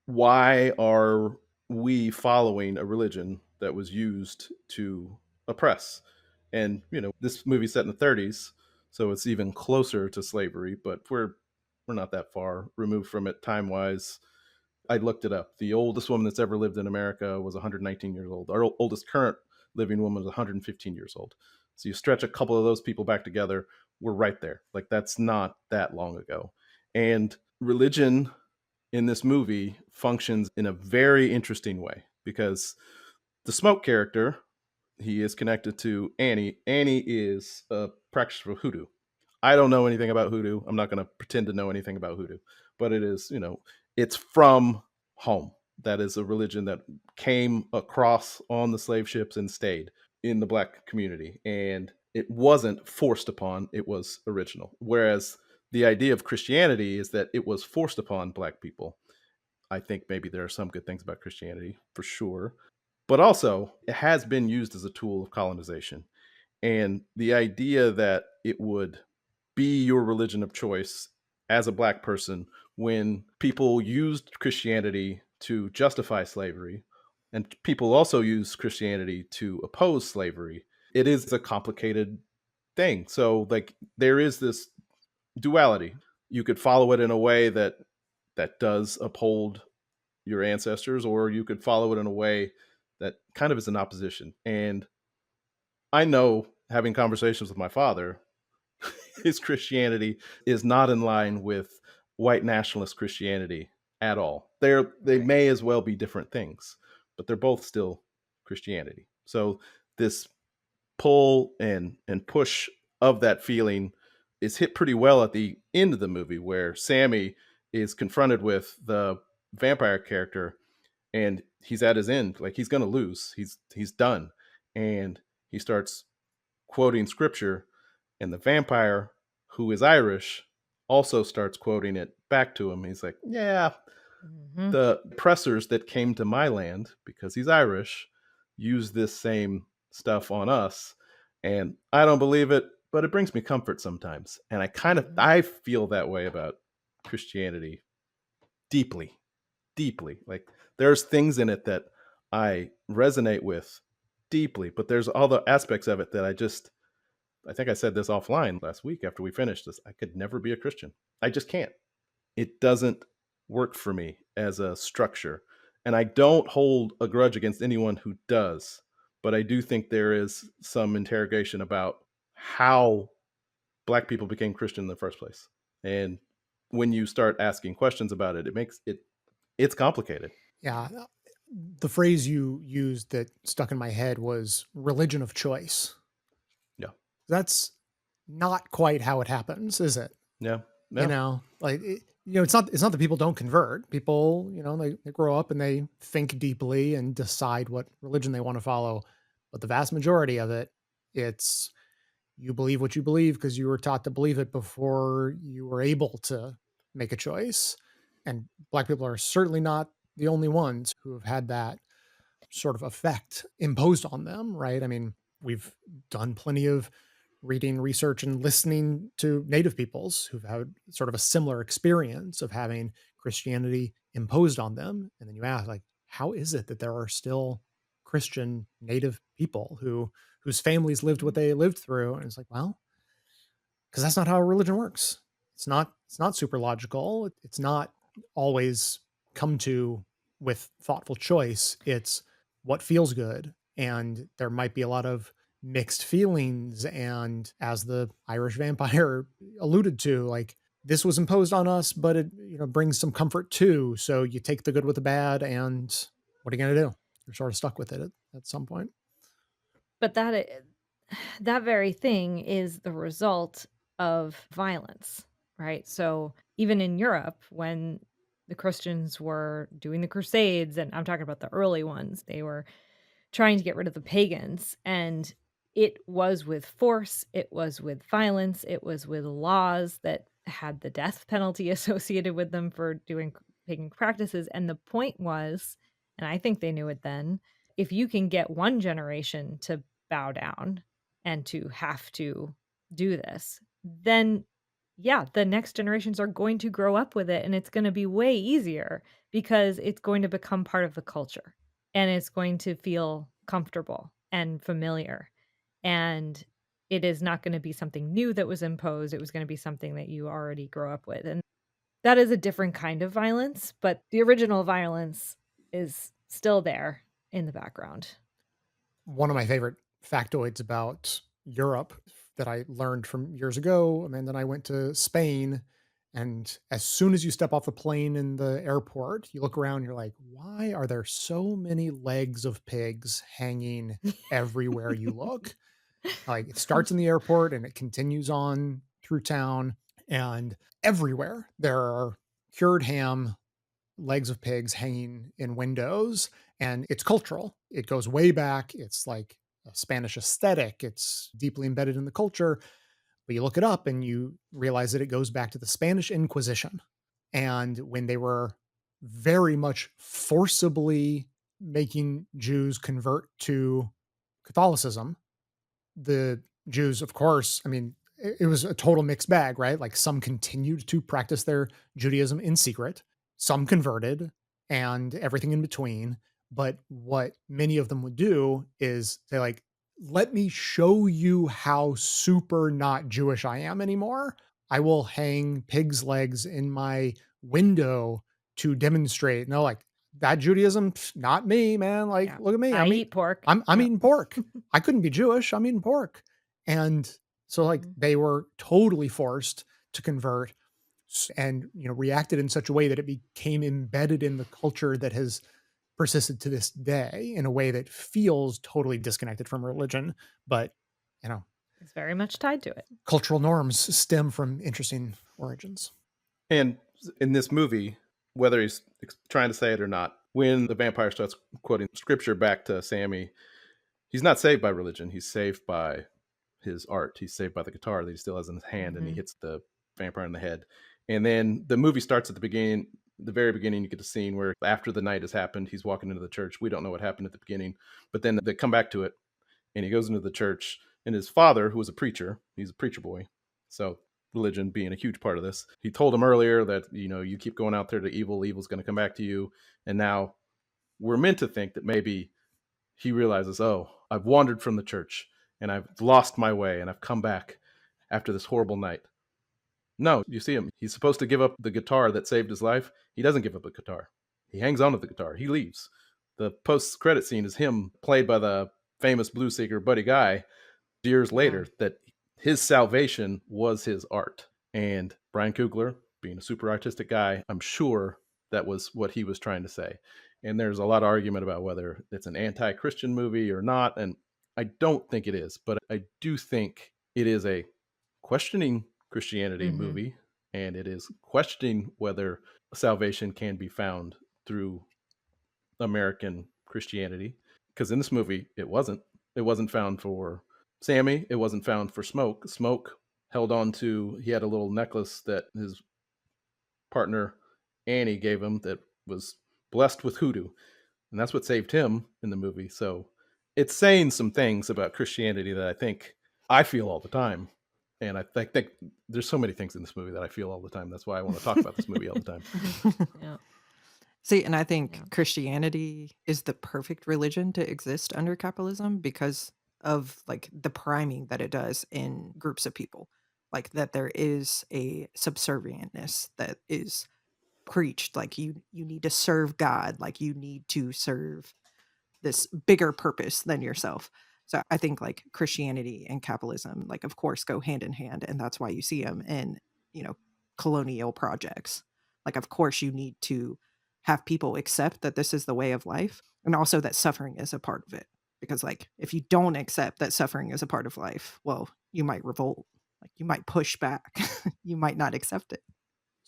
why are we following a religion that was used to oppress? And this movie's set in the 30s, so it's even closer to slavery, but we're not that far removed from it time wise. I looked it up. The oldest woman that's ever lived in America was 119 years old. Our oldest current living woman was 115 years old. So you stretch a couple of those people back together, we're right there. Like, that's not that long ago. And religion in this movie functions in a very interesting way because the Smoke character, he is connected to Annie. Annie is a practitioner of hoodoo. I don't know anything about hoodoo. I'm not going to pretend to know anything about hoodoo, but it is, it's from home. That is a religion that came across on the slave ships and stayed in the Black community. And it wasn't forced upon, it was original. Whereas the idea of Christianity is that it was forced upon Black people. I think maybe there are some good things about Christianity, for sure. But also, it has been used as a tool of colonization. And the idea that it would be your religion of choice as a Black person when people used Christianity to justify slavery, and people also use Christianity to oppose slavery, it is a complicated thing. So, like, there is this duality. You could follow it in a way that does uphold your ancestors, or you could follow it in a way that kind of is in opposition. And I know, having conversations with my father, his Christianity is not in line with white nationalist Christianity at all. They may as well be different things, but they're both still Christianity. So this pull and push of that feeling is hit pretty well at the end of the movie, where Sammy is confronted with the vampire character and he's at his end. Like, he's going to lose. He's done. And he starts quoting scripture, and the vampire, who is Irish, also starts quoting it back to him. He's like, yeah, the oppressors that came to my land, because he's Irish, use this same stuff on us. And I don't believe it, but it brings me comfort sometimes. And I feel that way about Christianity deeply, deeply. Like, there's things in it that I resonate with deeply, but there's all the aspects of it that I think I said this offline last week after we finished this. I could never be a Christian. I just can't. It doesn't work for me as a structure. And I don't hold a grudge against anyone who does. But I do think there is some interrogation about how Black people became Christian in the first place. And when you start asking questions about it, it's complicated. Yeah. The phrase you used that stuck in my head was religion of choice. Yeah. That's not quite how it happens, is it? Yeah. It's not that people don't convert. People, they grow up and they think deeply and decide what religion they want to follow. But the vast majority of it, it's you believe what you believe because you were taught to believe it before you were able to make a choice. And Black people are certainly not the only ones who have had that sort of effect imposed on them, right? I mean, we've done plenty of reading, research, and listening to Native peoples who've had sort of a similar experience of having Christianity imposed on them. And then you ask, like, how is it that there are still Christian Native people whose families lived what they lived through? And it's like, well, because that's not how religion works. It's not super logical. It's not always come to with thoughtful choice. It's what feels good. And there might be a lot of mixed feelings. And as the Irish vampire alluded to, like, this was imposed on us, but it brings some comfort too. So you take the good with the bad, and what are you going to do? You're sort of stuck with it at some point. But that very thing is the result of violence, right? So even in Europe, when the Christians were doing the Crusades, and I'm talking about the early ones. They were trying to get rid of the pagans, and it was with force, it was with violence, it was with laws that had the death penalty associated with them for doing pagan practices. And the point was, and I think they knew it then, if you can get one generation to bow down and to have to do this, then yeah, the next generations are going to grow up with it, and it's going to be way easier because it's going to become part of the culture, and it's going to feel comfortable and familiar. And it is not going to be something new that was imposed. It was going to be something that you already grow up with. And that is a different kind of violence, but the original violence is still there in the background. One of my favorite factoids about Europe that I learned from years ago, and then I went to Spain. And as soon as you step off the plane in the airport, you look around, you're like, why are there so many legs of pigs hanging everywhere you look? Like, it starts in the airport and it continues on through town, and everywhere there are cured ham, legs of pigs hanging in windows, and it's cultural. It goes way back. It's like a Spanish aesthetic. It's deeply embedded in the culture. But you look it up and you realize that it goes back to the Spanish Inquisition. And when they were very much forcibly making Jews convert to Catholicism, the Jews, of course, I mean, it was a total mixed bag, right? Like, some continued to practice their Judaism in secret, some converted, and everything in between. But what many of them would do is say, like, let me show you how super not Jewish I am anymore. I will hang pig's legs in my window to demonstrate. No, like, that Judaism, not me, man. Like, Yeah. look at me. I eat pork. I'm Yep. eating pork. I couldn't be Jewish. I'm eating pork. And so, like, they were totally forced to convert, and, reacted in such a way that it became embedded in the culture that has persisted to this day in a way that feels totally disconnected from religion. But, It's very much tied to it. cultural norms stem from interesting origins. And in this movie, whether he's trying to say it or not, when the vampire starts quoting scripture back to Sammy, he's not saved by religion. He's saved by his art. He's saved by the guitar that he still has in his hand, and he hits the vampire in the head. And then the movie starts at the beginning. The very beginning, you get the scene where after the night has happened, he's walking into the church. We don't know what happened at the beginning, but then they come back to it, and he goes into the church, and his father, who was a preacher, he's a preacher boy, so religion being a huge part of this. He told him earlier that, you keep going out there to evil, evil's going to come back to you. And now we're meant to think that maybe he realizes, oh, I've wandered from the church and I've lost my way and I've come back after this horrible night. No, you see him. He's supposed to give up the guitar that saved his life. He doesn't give up the guitar. He hangs on to the guitar. He leaves. The post-credit scene is him, played by the famous blues singer Buddy Guy, years later, that his salvation was his art. And Ryan Coogler, being a super artistic guy, I'm sure that was what he was trying to say. And there's a lot of argument about whether it's an anti-Christian movie or not. And I don't think it is, but I do think it is a questioning Christianity movie. And it is questioning whether salvation can be found through American Christianity. Because in this movie, it wasn't. It wasn't found for Sammy. It wasn't found for Smoke. Smoke held on to, he had a little necklace that his partner Annie gave him that was blessed with hoodoo. And that's what saved him in the movie. So it's saying some things about Christianity that I think I feel all the time. And I think there's so many things in this movie that I feel all the time. That's why I want to talk about this movie all the time. Yeah. See, and I think Christianity is the perfect religion to exist under capitalism because of like the priming that it does in groups of people. Like that there is a subservientness that is preached. Like you need to serve God, like you need to serve this bigger purpose than yourself. So I think like Christianity and capitalism, like of course, go hand in hand, and that's why you see them in colonial projects. Like of course you need to have people accept that this is the way of life, and also that suffering is a part of it. Because like if you don't accept that suffering is a part of life, well, you might revolt, like you might push back, you might not accept it.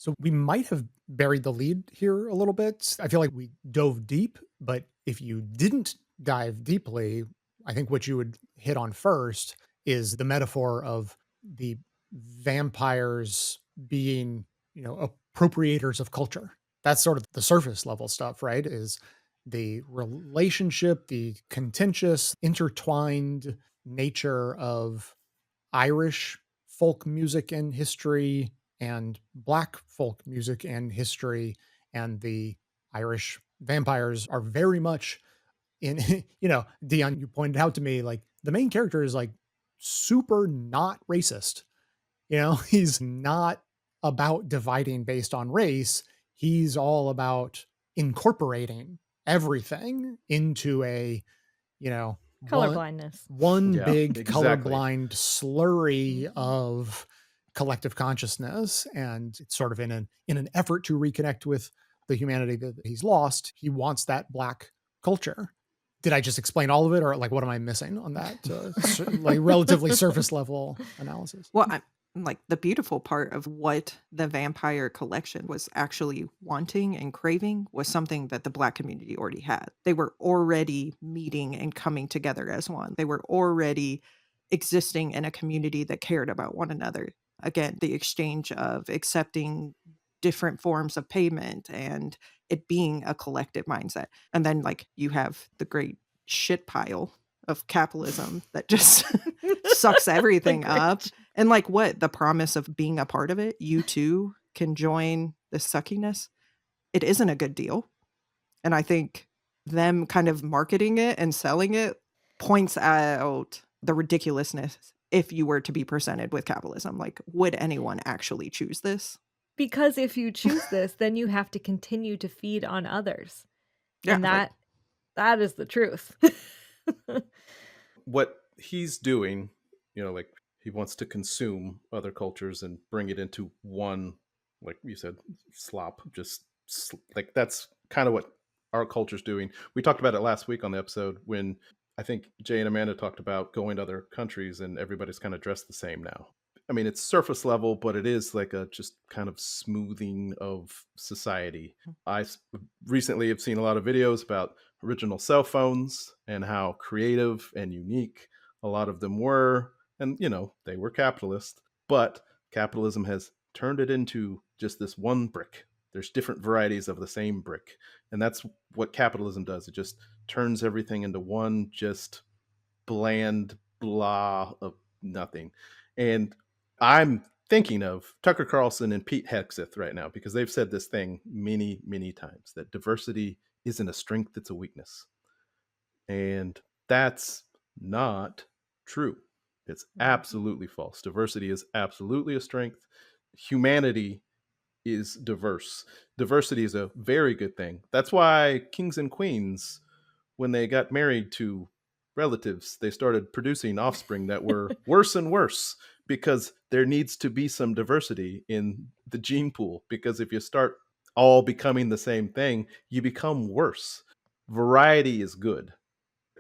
So we might have buried the lead here a little bit. I feel like we dove deep, but if you didn't dive deeply, I think what you would hit on first is the metaphor of the vampires being, appropriators of culture. That's sort of the surface level stuff, right? Is the relationship, the contentious, intertwined nature of Irish folk music and history and Black folk music and history. And the Irish vampires are very much in, Deon, you pointed out to me, like, the main character is like super not racist. He's not about dividing based on race. He's all about incorporating everything into a, you know, Color one blindness. one Yeah, big exactly. colorblind slurry of collective consciousness, and it's sort of in an effort to reconnect with the humanity that he's lost. He wants that Black culture. Did I just explain all of it, or like what am I missing on that like relatively surface level analysis? Well, like the beautiful part of what the vampire collection was actually wanting and craving was something that the Black community already had. They were already meeting and coming together as one. They were already existing in a community that cared about one another. Again, the exchange of accepting different forms of payment and it being a collective mindset. And then like you have the great shit pile of capitalism that just sucks everything up. And like what? The promise of being a part of it, you too can join the suckiness. It isn't a good deal. And I think them kind of marketing it and selling it points out the ridiculousness if you were to be presented with capitalism. Like, would anyone actually choose this? Because if you choose this, then you have to continue to feed on others. Yeah, And that is the truth. What he's doing, like he wants to consume other cultures and bring it into one, like you said, slop. Like that's kind of what our culture's doing. We talked about it last week on the episode when I think Jay and Amanda talked about going to other countries and everybody's kind of dressed the same now. I mean, it's surface level, but it is like a just kind of smoothing of society. Recently have seen a lot of videos about original cell phones and how creative and unique a lot of them were. And, they were capitalist, but capitalism has turned it into just this one brick. There's different varieties of the same brick. And that's what capitalism does. It just turns everything into one just bland blah of nothing. And I'm thinking of Tucker Carlson and Pete Hegseth right now because they've said this thing many, many times that diversity isn't a strength, it's a weakness. And that's not true. It's absolutely false. Diversity is absolutely a strength. Humanity is diverse. Diversity is a very good thing. That's why kings and queens, when they got married to relatives, they started producing offspring that were worse and worse because there needs to be some diversity in the gene pool. Because if you start all becoming the same thing, you become worse. Variety is good.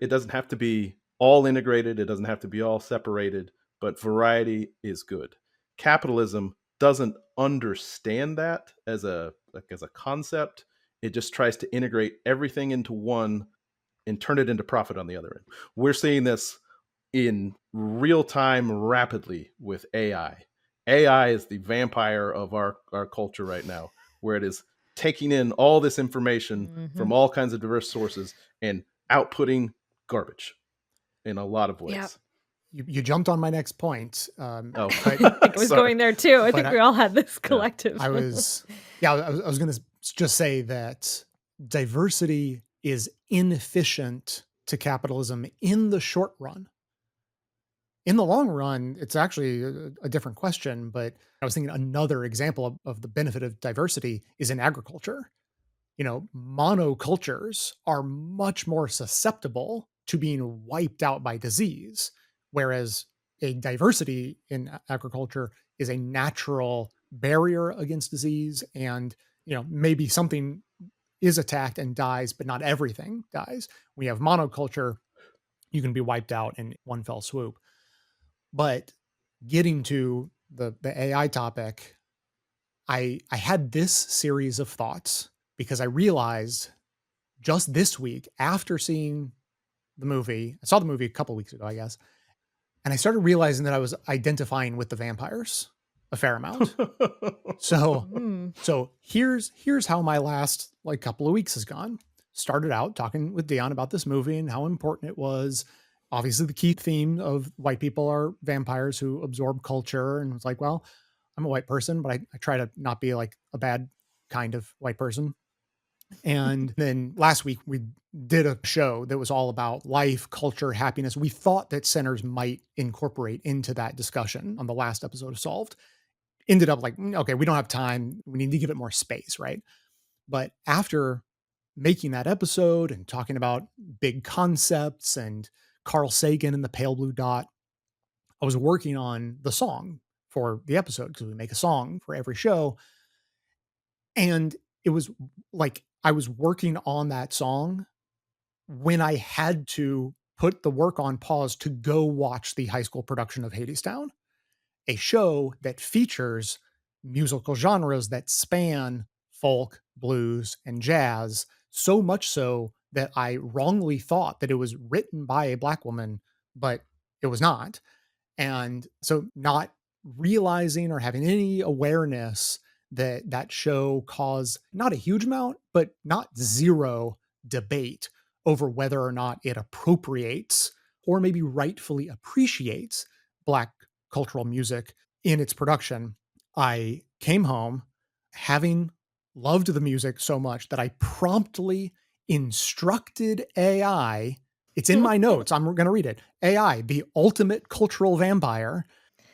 It doesn't have to be all integrated, it doesn't have to be all separated, but variety is good. Capitalism doesn't understand that as a concept. It just tries to integrate everything into one and turn it into profit on the other end. We're seeing this in real time rapidly with AI. AI is the vampire of our culture right now, where it is taking in all this information from all kinds of diverse sources and outputting garbage in a lot of ways. Yep. You jumped on my next point. I was going there too. I think we all had this collective. I was going to just say that diversity is inefficient to capitalism in the short run. In the long run, it's actually a different question, but I was thinking another example of the benefit of diversity is in agriculture. Monocultures are much more susceptible to being wiped out by disease, whereas a diversity in agriculture is a natural barrier against disease. And, maybe something is attacked and dies, but not everything dies. When you have monoculture, you can be wiped out in one fell swoop. But getting to the AI topic, I had this series of thoughts because I realized just this week after seeing the movie, I saw the movie a couple weeks ago, I guess, and I started realizing that I was identifying with the vampires a fair amount. So Mm. here's how my last like couple of weeks has gone. Started out talking with Deon about this movie and how important it was. Obviously, the key theme of white people are vampires who absorb culture. And it's like, well, I'm a white person, but I try to not be like a bad kind of white person. And then last week we did a show that was all about life, culture, happiness. We thought that centers might incorporate into that discussion on the last episode of Solved. Ended up like, okay, we don't have time. We need to give it more space, right? But after making that episode and talking about big concepts and Carl Sagan and the pale blue dot, I was working on the song for the episode because we make a song for every show. And it was like I was working on that song when I had to put the work on pause to go watch the high school production of Hadestown, a show that features musical genres that span folk, blues, and jazz, so much so that I wrongly thought that it was written by a black woman, but it was not. And so not realizing or having any awareness that that show caused not a huge amount, but not zero debate over whether or not it appropriates or maybe rightfully appreciates Black cultural music in its production. I came home having loved the music so much that I promptly instructed AI. It's in my notes. I'm going to read it. AI, the ultimate cultural vampire,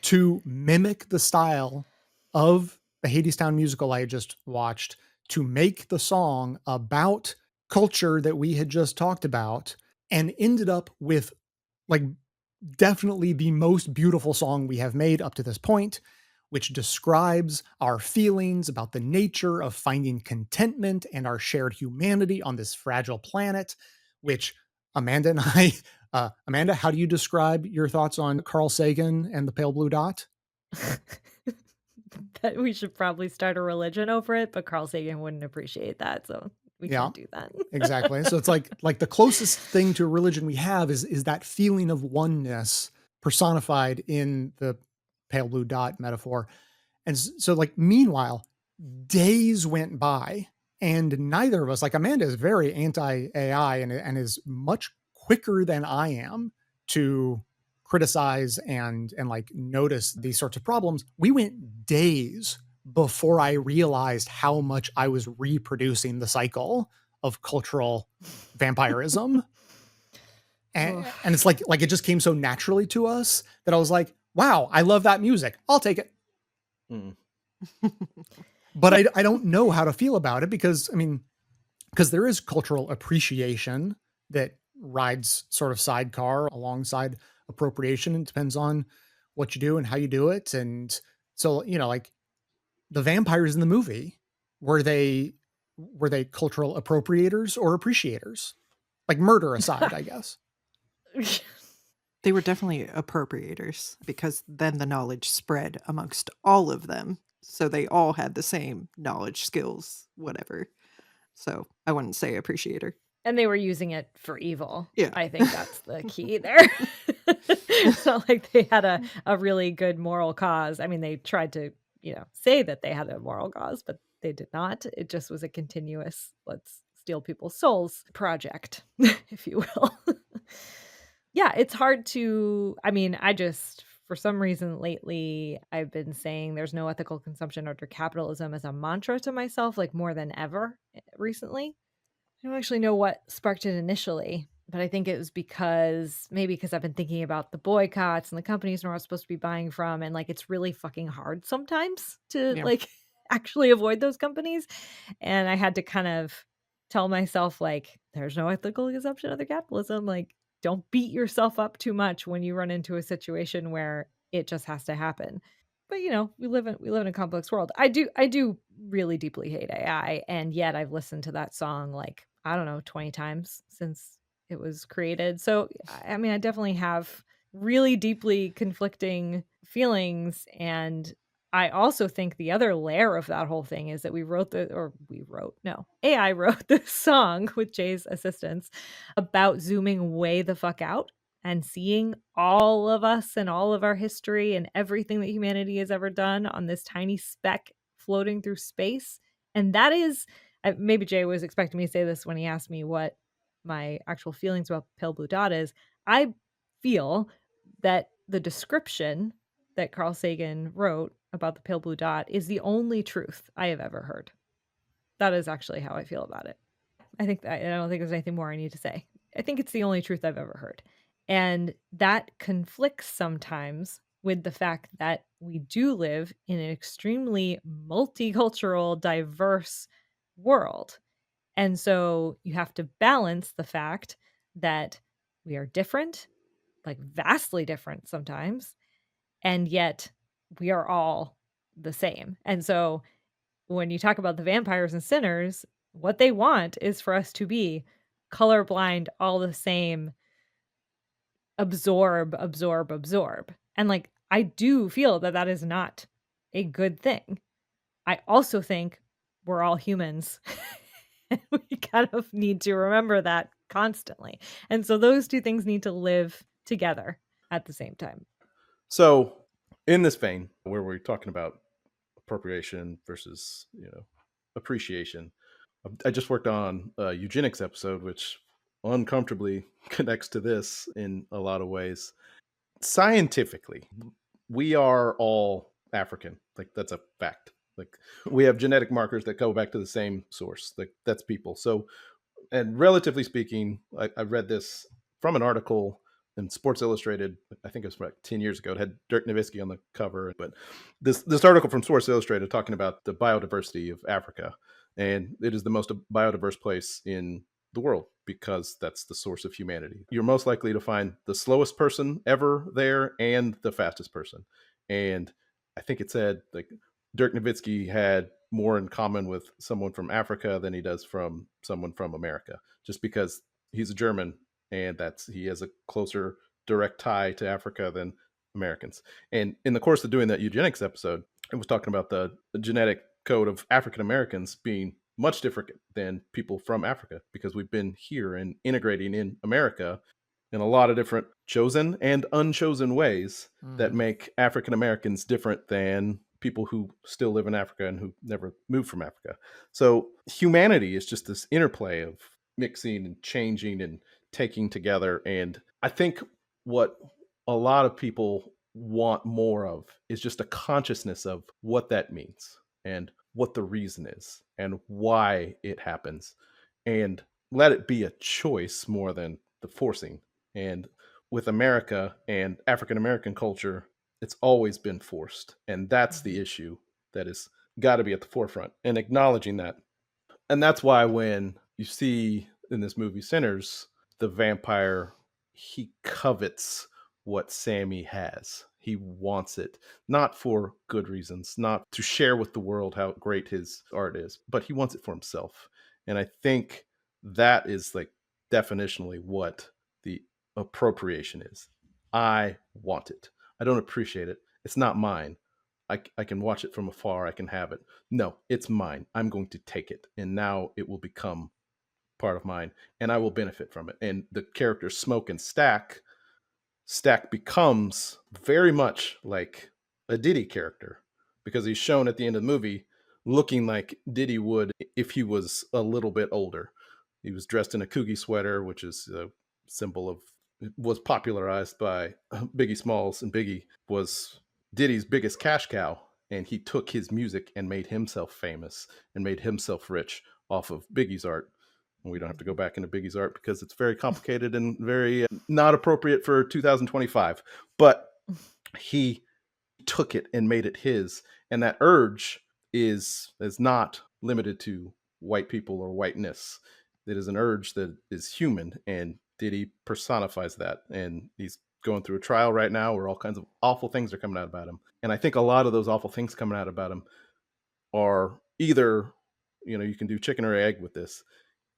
to mimic the style of the Hadestown musical I had just watched, to make the song about culture that we had just talked about, and ended up with like definitely the most beautiful song we have made up to this point, which describes our feelings about the nature of finding contentment and our shared humanity on this fragile planet, which Amanda and I, Amanda, how do you describe your thoughts on Carl Sagan and the pale blue dot? That we should probably start a religion over it, but Carl Sagan wouldn't appreciate that, so we Yeah, can't do that. exactly. So it's like the closest thing to a religion we have is that feeling of oneness personified in the pale blue dot metaphor. And so like meanwhile, days went by and neither of us, like Amanda is very anti AI and is much quicker than I am to criticize and like notice these sorts of problems. We went days before I realized how much I was reproducing the cycle of cultural vampirism. And it's like it just came so naturally to us that I was like, wow, I love that music. I'll take it. Mm. But I don't know how to feel about it because, I mean, because there is cultural appreciation that rides sort of sidecar alongside appropriation. It depends on what you do and how you do it. And so, you know, like the vampires in the movie, were they cultural appropriators or appreciators? Like murder aside, I guess. They were definitely appropriators because then the knowledge spread amongst all of them. So they all had the same knowledge, skills, whatever. So I wouldn't say appreciator. And they were using it for evil. Yeah. I think that's the key there. It's not like they had a really good moral cause. I mean, they tried to, say that they had a moral cause, but they did not. It just was a continuous, let's steal people's souls project, if you will. Yeah, it's hard to, I mean, for some reason lately, I've been saying there's no ethical consumption under capitalism as a mantra to myself, like more than ever recently. I don't actually know what sparked it initially, but I think it was because I've been thinking about the boycotts and the companies we're not supposed to be buying from. And like, it's really fucking hard sometimes to Yeah. like actually avoid those companies. And I had to kind of tell myself, like, there's no ethical consumption under capitalism. Like, don't beat yourself up too much when you run into a situation where it just has to happen. But we live in a complex world. I do really deeply hate AI, and yet I've listened to that song like, I don't know, 20 times since it was created. So I mean, I definitely have really deeply conflicting feelings, and I also think the other layer of that whole thing is that AI wrote this song with Jay's assistance about zooming way the fuck out and seeing all of us and all of our history and everything that humanity has ever done on this tiny speck floating through space. And that is, maybe Jay was expecting me to say this when he asked me what my actual feelings about Pale Blue Dot is. I feel that the description that Carl Sagan wrote about the pale blue dot is the only truth I have ever heard. That is actually how I feel about it. I don't think there's anything more I need to say. I think it's the only truth I've ever heard. And that conflicts sometimes with the fact that we do live in an extremely multicultural, diverse world. And so you have to balance the fact that we are different, like vastly different sometimes, and yet we are all the same. And so when you talk about the vampires and sinners, what they want is for us to be colorblind, all the same, absorb, absorb, absorb. And like, I do feel that that is not a good thing. I also think we're all humans. And we kind of need to remember that constantly. And so those two things need to live together at the same time. So, in this vein, where we're talking about appropriation versus, appreciation, I just worked on a eugenics episode, which uncomfortably connects to this in a lot of ways. Scientifically, we are all African. Like, that's a fact. Like, we have genetic markers that go back to the same source. Like, that's people. So, and relatively speaking, I read this from an article in Sports Illustrated. I think it was like 10 years ago. It had Dirk Nowitzki on the cover, but this article from Sports Illustrated talking about the biodiversity of Africa, and it is the most biodiverse place in the world because that's the source of humanity. You're most likely to find the slowest person ever there and the fastest person. And I think it said like Dirk Nowitzki had more in common with someone from Africa than he does from someone from America, just because he's a German and he has a closer direct tie to Africa than Americans. And in the course of doing that eugenics episode, it was talking about the genetic code of African Americans being much different than people from Africa because we've been here and integrating in America in a lot of different chosen and unchosen ways that make African Americans different than people who still live in Africa and who never moved from Africa. So humanity is just this interplay of mixing and changing and taking together. And I think what a lot of people want more of is just a consciousness of what that means and what the reason is and why it happens, and let it be a choice more than the forcing. And with America and African American culture, it's always been forced. And that's the issue that has got to be at the forefront, and acknowledging that. And that's why when you see in this movie Sinners, the vampire, he covets what Sammy has. He wants it, not for good reasons, not to share with the world how great his art is, but he wants it for himself. And I think that is like definitionally what the appropriation is. I want it. I don't appreciate it. It's not mine. I can watch it from afar. I can have it. No, it's mine. I'm going to take it. And now it will become part of mine and I will benefit from it. And the characters Smoke and Stack becomes very much like a Diddy character because he's shown at the end of the movie looking like Diddy would if he was a little bit older. He was dressed in a Coogie sweater, which is a symbol of, was popularized by Biggie Smalls, and Biggie was Diddy's biggest cash cow. And he took his music and made himself famous and made himself rich off of Biggie's art. And we don't have to go back into Biggie's art because it's very complicated and very not appropriate for 2025. But he took it and made it his. And that urge is not limited to white people or whiteness. It is an urge that is human, and Diddy personifies that. And he's going through a trial right now where all kinds of awful things are coming out about him. And I think a lot of those awful things coming out about him are either, you can do chicken or egg with this.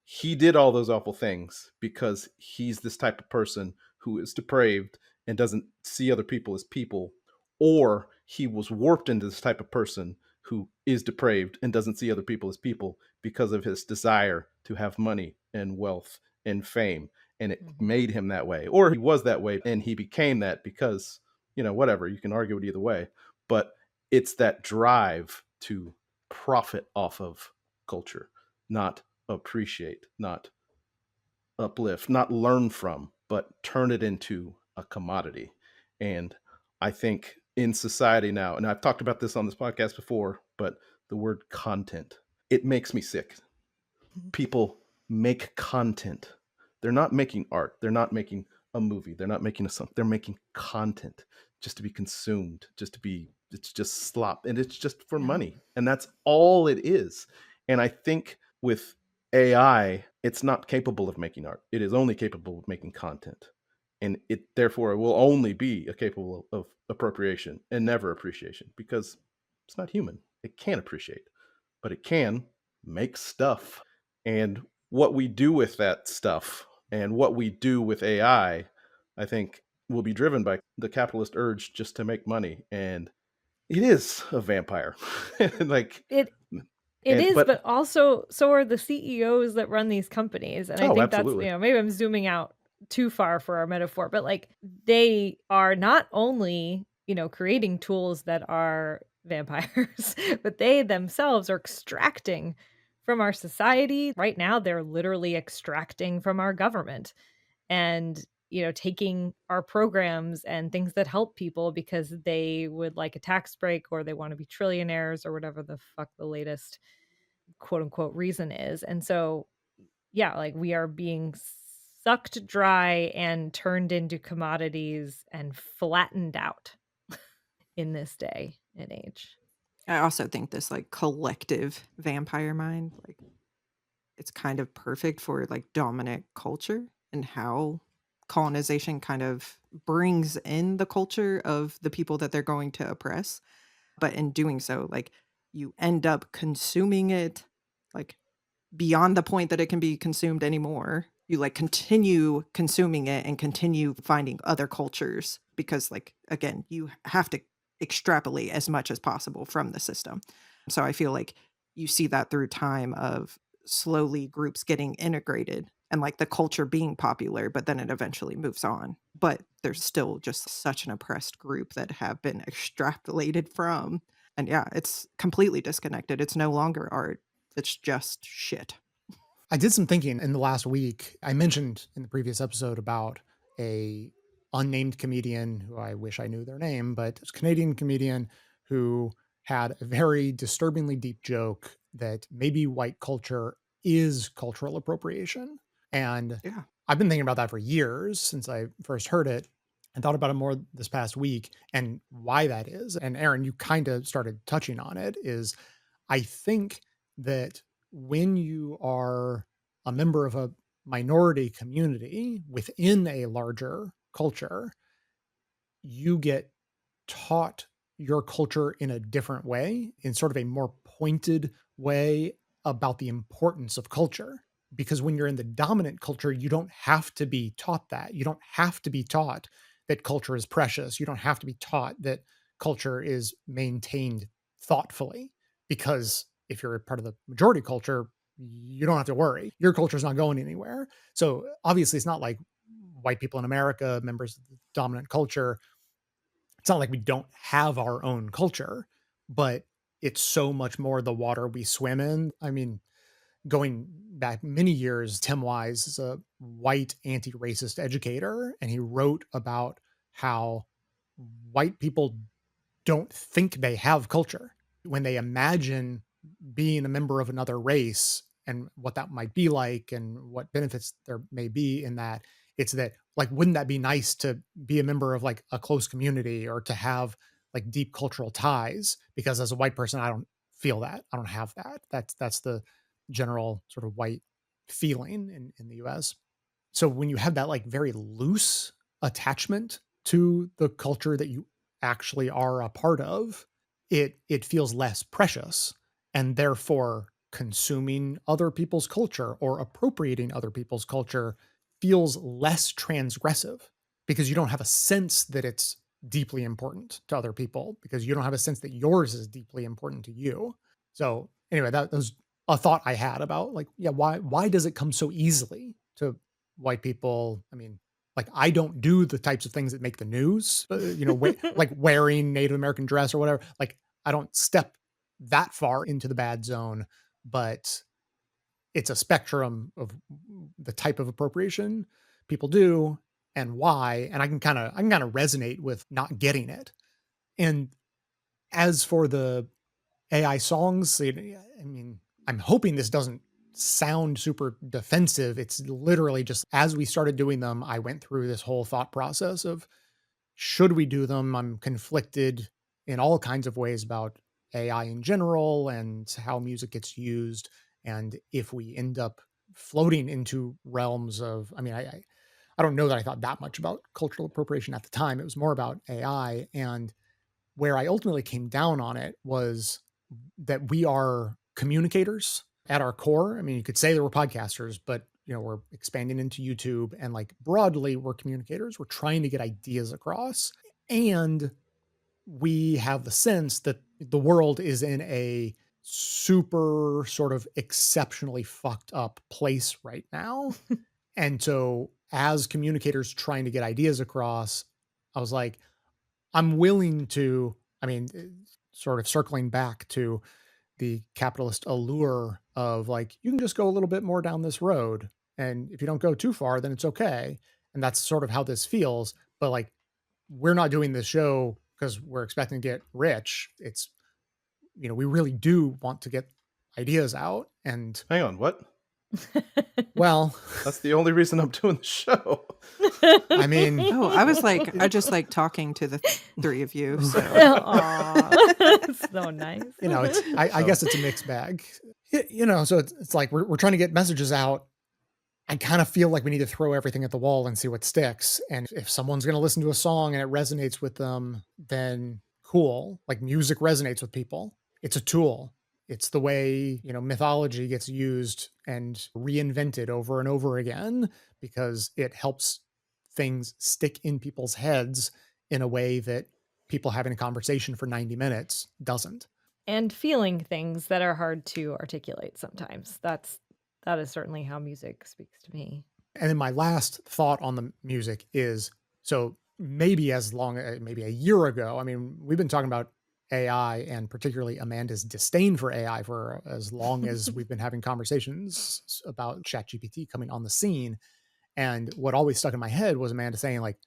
He did all those awful things because he's this type of person who is depraved and doesn't see other people as people, or he was warped into this type of person who is depraved and doesn't see other people as people because of his desire to have money and wealth and fame. And it Mhm. made him that way. Or he was that way and he became that because, whatever, you can argue it either way. But it's that drive to profit off of culture, not appreciate, not uplift, not learn from, but turn it into a commodity. And I think in society now, and I've talked about this on this podcast before, but the word content, it makes me sick. People make content. They're not making art. They're not making a movie. They're not making a song. They're making content just to be consumed, it's just slop. And it's just for Yeah. money. And that's all it is. And I think with AI, it's not capable of making art. It is only capable of making content. And it therefore will only be capable of appropriation and never appreciation because it's not human. It can't appreciate, but it can make stuff. And what we do with that stuff and what we do with I think will be driven by the capitalist urge just to make money. And it is a vampire. like It it and is, but but also so are the CEOs that run these companies, and I oh, think that's, absolutely. maybe I'm zooming out too far for our metaphor, but, like, they are not only, creating tools that are vampires, but they themselves are extracting from our society. Right now, they're literally extracting from our government and, taking our programs and things that help people because they would like a tax break or they wanna be trillionaires or whatever the fuck the latest quote unquote reason is. And so, yeah, like we are being sucked dry and turned into commodities and flattened out in this day and age. I also think this like collective vampire mind, like it's kind of perfect for like dominant culture and how colonization kind of brings in the culture of the people that they're going to oppress. But in doing so, like you end up consuming it like beyond the point that it can be consumed anymore. You like continue consuming it and continue finding other cultures because like again, you have to extrapolate as much as possible from the system. So I feel like you see that through time of slowly groups getting integrated and like the culture being popular, but then it eventually moves on. But there's still just such an oppressed group that have been extrapolated from. And yeah, it's completely disconnected. It's no longer art. It's just shit. I did some thinking in the last week. I mentioned in the previous episode about a unnamed comedian who I wish I knew their name, but it's a Canadian comedian who had a very disturbingly deep joke that maybe white culture is cultural appropriation. And Yeah. I've been thinking about that for years since I first heard it and thought about it more this past week and why that is. And Erin, you kind of started touching on it is I think that when you are a member of a minority community within a larger culture, you get taught your culture in a different way, in sort of a more pointed way about the importance of culture. Because when you're in the dominant culture, you don't have to be taught that. You don't have to be taught that culture is precious. You don't have to be taught that culture is maintained thoughtfully. Because if you're a part of the majority culture, you don't have to worry. Your culture is not going anywhere. So obviously, it's not like white people in America, members of the dominant culture, it's not like we don't have our own culture, but it's so much more the water we swim in. I mean, going back many years, Tim Wise is a white anti-racist educator, and he wrote about how white people don't think they have culture. When they imagine being a member of another race and what that might be like and what benefits there may be in that, it's that like, wouldn't that be nice to be a member of like a close community or to have like deep cultural ties? Because as a white person, I don't feel that. I don't have that. That's the general sort of white feeling in the US. So when you have that like very loose attachment to the culture that you actually are a part of, it feels less precious, and therefore consuming other people's culture or appropriating other people's culture feels less transgressive because you don't have a sense that it's deeply important to other people because you don't have a sense that yours is deeply important to you. So anyway, that was a thought I had about like, yeah, why does it come so easily to white people? I mean, like I don't do the types of things that make the news, like wearing Native American dress or whatever. Like I don't step that far into the bad zone, but it's a spectrum of the type of appropriation people do and why. And I can kind of resonate with not getting it. And as for the AI songs, I mean, I'm hoping this doesn't sound super defensive. It's literally just as we started doing them, I went through this whole thought process of should we do them? I'm conflicted in all kinds of ways about AI in general and how music gets used. And if we end up floating into realms of, I mean, I don't know that I thought that much about cultural appropriation at the time. It was more about AI. And where I ultimately came down on it was that we are communicators at our core. I mean, you could say that we're podcasters, but we're expanding into YouTube and like broadly we're communicators. We're trying to get ideas across. And we have the sense that the world is in a super sort of exceptionally fucked up place right now. And so as communicators trying to get ideas across, I was like, I'm willing to, I mean, sort of circling back to the capitalist allure of like, you can just go a little bit more down this road. And if you don't go too far, then it's okay. And that's sort of how this feels. But like, we're not doing this show because we're expecting to get rich. It's, we really do want to get ideas out. And Hang on, what? well, that's the only reason I'm doing the show. I mean, I was like, I just like talking to the three of you. So, so nice. I guess it's a mixed bag. So it's like we're trying to get messages out. I kind of feel like we need to throw everything at the wall and see what sticks. And if someone's going to listen to a song and it resonates with them, then cool. Like music resonates with people. It's a tool. It's the way, mythology gets used and reinvented over and over again because it helps things stick in people's heads in a way that people having a conversation for 90 minutes doesn't. And feeling things that are hard to articulate sometimes. That is certainly how music speaks to me. And then my last thought on the music is, so maybe maybe a year ago, I mean, we've been talking about AI and particularly Amanda's disdain for AI for as long as we've been having conversations about ChatGPT coming on the scene. And what always stuck in my head was Amanda saying like,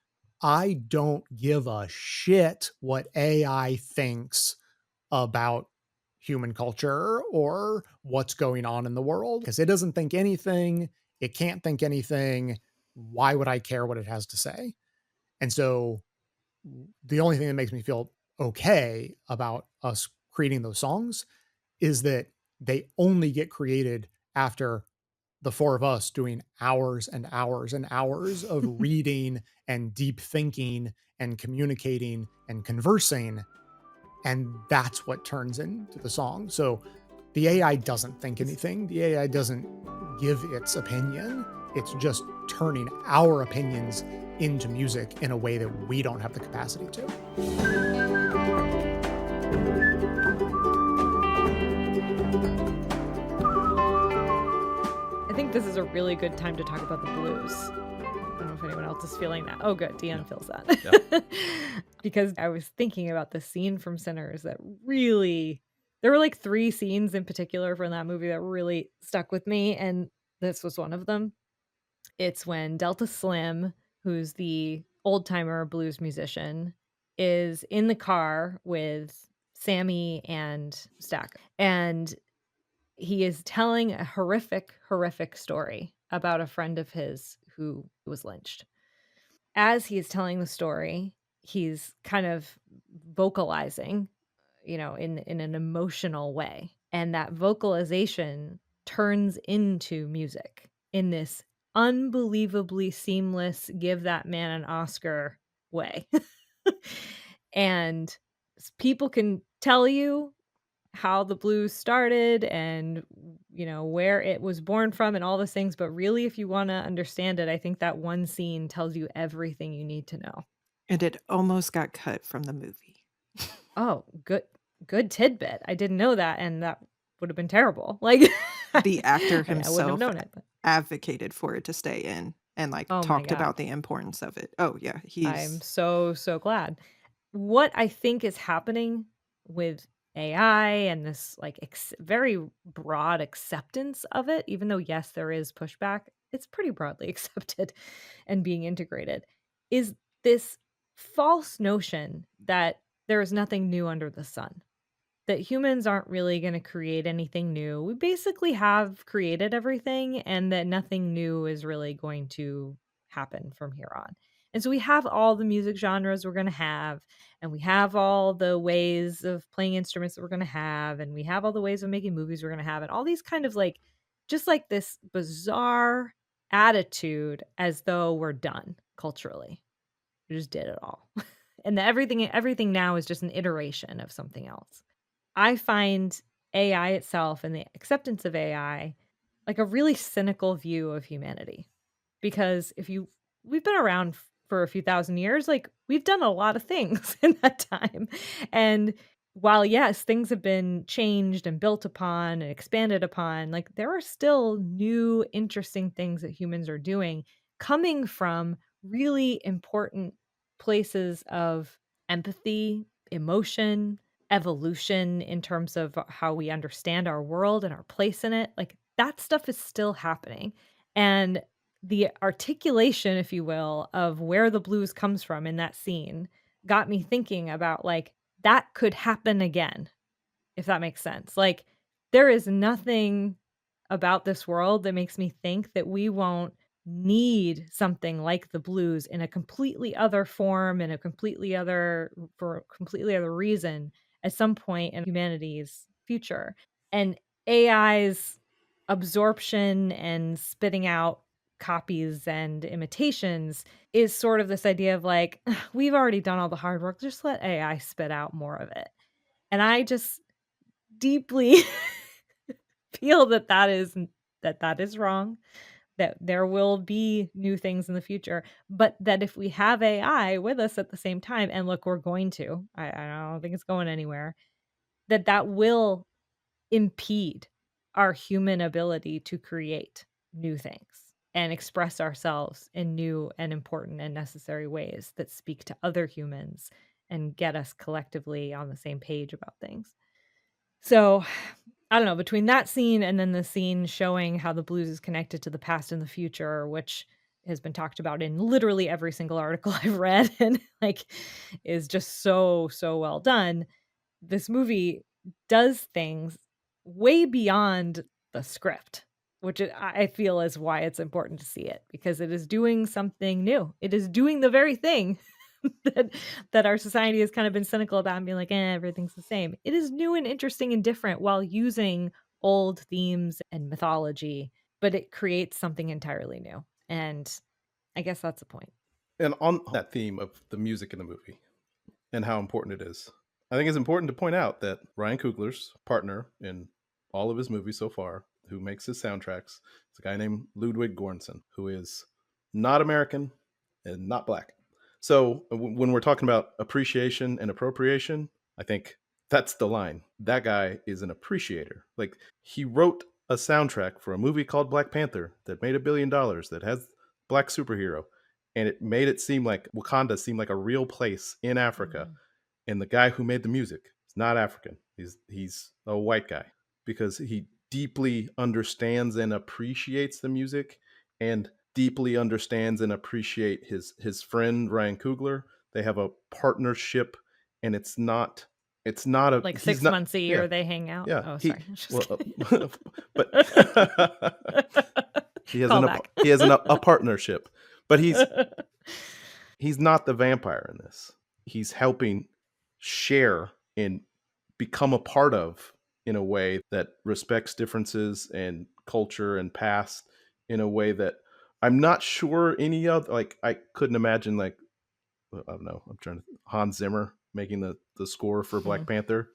I don't give a shit what AI thinks about human culture or what's going on in the world because it doesn't think anything. It can't think anything. Why would I care what it has to say? And so the only thing that makes me feel okay about us creating those songs is that they only get created after the four of us doing hours and hours and hours of reading and deep thinking and communicating and conversing. And that's what turns into the song. So the AI doesn't think anything. The AI doesn't give its opinion. It's just turning our opinions into music in a way that we don't have the capacity to. I think this is a really good time to talk about the blues. I don't know if anyone else is feeling that. Oh, good. Deon feels that. Yeah. Because I was thinking about the scene from Sinners that really, there were like 3 scenes in particular from that movie that really stuck with me. And this was one of them. It's when Delta Slim, who's the old timer blues musician, is in the car with Sammy and Stack. And he is telling a horrific story about a friend of his who was lynched. As he is telling the story, he's kind of vocalizing, in an emotional way. And that vocalization turns into music in this unbelievably seamless, give that man an Oscar way. And people can tell you how the blues started and where it was born from and all those things, but really if you want to understand it, I think that one scene tells you everything you need to know. And it almost got cut from the movie. Oh, good tidbit. I didn't know that, and that would have been terrible. Like, The actor I mean, I wouldn't have himself known it, but advocated for it to stay in and, like, oh my talked god. about the importance of it. Oh, yeah, I'm he's so glad. What I think is happening with AI and this like very broad acceptance of it, even though yes, there is pushback, it's pretty broadly accepted and being integrated, is this false notion that there is nothing new under the sun, that humans aren't really going to create anything new. We basically have created everything, and that nothing new is really going to happen from here on. And so we have all the music genres we're going to have, and we have all the ways of playing instruments that we're going to have, and we have all the ways of making movies we're going to have, and all these kind of like just like this bizarre attitude as though we're done culturally. We just did it all. And everything now is just an iteration of something else. I find AI itself and the acceptance of AI like a really cynical view of humanity. Because we've been around for a few thousand years, like we've done a lot of things in that time. And while yes, things have been changed and built upon and expanded upon, like there are still new interesting things that humans are doing coming from really important places of empathy, emotion, evolution in terms of how we understand our world and our place in it. Like that stuff is still happening. And the articulation, if you will, of where the blues comes from in that scene got me thinking about like that could happen again, if that makes sense. Like there is nothing about this world that makes me think that we won't need something like the blues in a completely other form, in a completely other for a completely other reason at some point in humanity's future. And AI's absorption and spitting out copies and imitations is sort of this idea of like, we've already done all the hard work, just let AI spit out more of it. And I just deeply feel that that is wrong, that there will be new things in the future, but that if we have AI with us at the same time, and look, we're going to, I don't think it's going anywhere, that will impede our human ability to create new things and express ourselves in new and important and necessary ways that speak to other humans and get us collectively on the same page about things. So, I don't know, between that scene and then the scene showing how the blues is connected to the past and the future, which has been talked about in literally every single article I've read and like is just so well done. This movie does things way beyond the script, which I feel is why it's important to see it, because it is doing something new. It is doing the very thing that our society has kind of been cynical about and being like, everything's the same. It is new and interesting and different while using old themes and mythology, but it creates something entirely new. And I guess that's the point. And on that theme of the music in the movie and how important it is, I think it's important to point out that Ryan Coogler's partner in all of his movies so far, who makes his soundtracks, is a guy named Ludwig Göransson, who is not American and not black. So when we're talking about appreciation and appropriation, I think that's the line. That guy is an appreciator. Like he wrote a soundtrack for a movie called Black Panther that made $1 billion, that has black superhero, and it made it seem like Wakanda seemed like a real place in Africa. And the guy who made the music is not African. He's a white guy because he deeply understands and appreciates the music and deeply understands and appreciate his friend Ryan Coogler. They have a partnership, and it's not a like 6 months a year they hang out. Yeah. Oh, sorry. But he has a partnership, but he's not the vampire in this. He's helping share and become a part of in a way that respects differences and culture and past in a way that I'm not sure any other, like I couldn't imagine, like I don't know, I'm trying to Hans Zimmer making the score for Black Panther.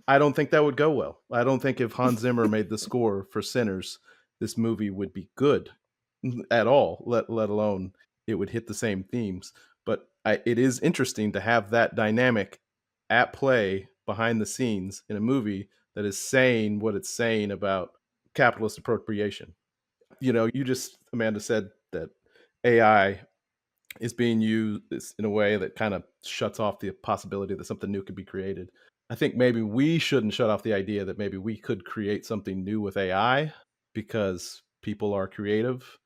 I don't think that would go well. I don't think if Hans Zimmer made the score for Sinners, this movie would be good at all, let alone it would hit the same themes. But it is interesting to have that dynamic at play behind the scenes in a movie that is saying what it's saying about capitalist appropriation. You just, Amanda, said that AI is being used in a way that kind of shuts off the possibility that something new could be created. I think maybe we shouldn't shut off the idea that maybe we could create something new with AI, because people are creative.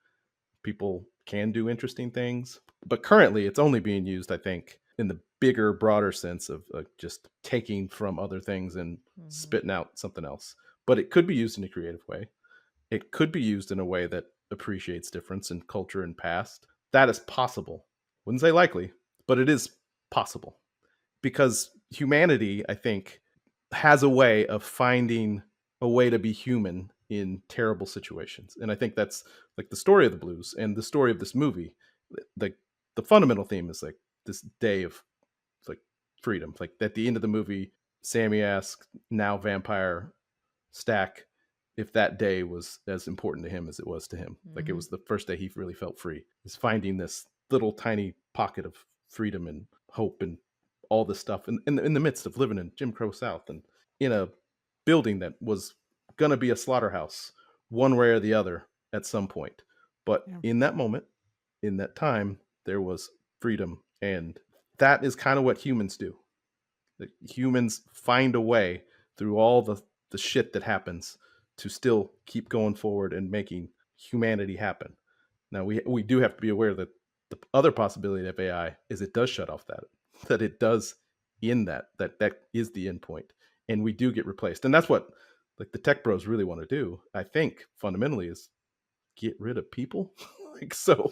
People can do interesting things. But currently, it's only being used, I think, in the bigger, broader sense of just taking from other things and spitting out something else. But it could be used in a creative way. It could be used in a way that appreciates difference in culture and past. That is possible. Wouldn't say likely, but it is possible. Because humanity, I think, has a way of finding a way to be human in terrible situations. And I think that's like the story of the blues and the story of this movie. The fundamental theme is like this day of like freedom. Like at the end of the movie, Sammy asks now vampire Stack if that day was as important to him as it was to him. Like it was the first day he really felt free. Is finding this little tiny pocket of freedom and hope and all this stuff in the midst of living in Jim Crow South and in a building that was going to be a slaughterhouse one way or the other at some point. But in that moment, in that time, there was freedom. And that is kind of what humans do. Like, humans find a way through all the shit that happens to still keep going forward and making humanity happen. Now, we do have to be aware that the other possibility of AI is it does shut off that it does in that is the end point, and we do get replaced. And that's what like the tech bros really want to do, I think, fundamentally, is get rid of people. Like so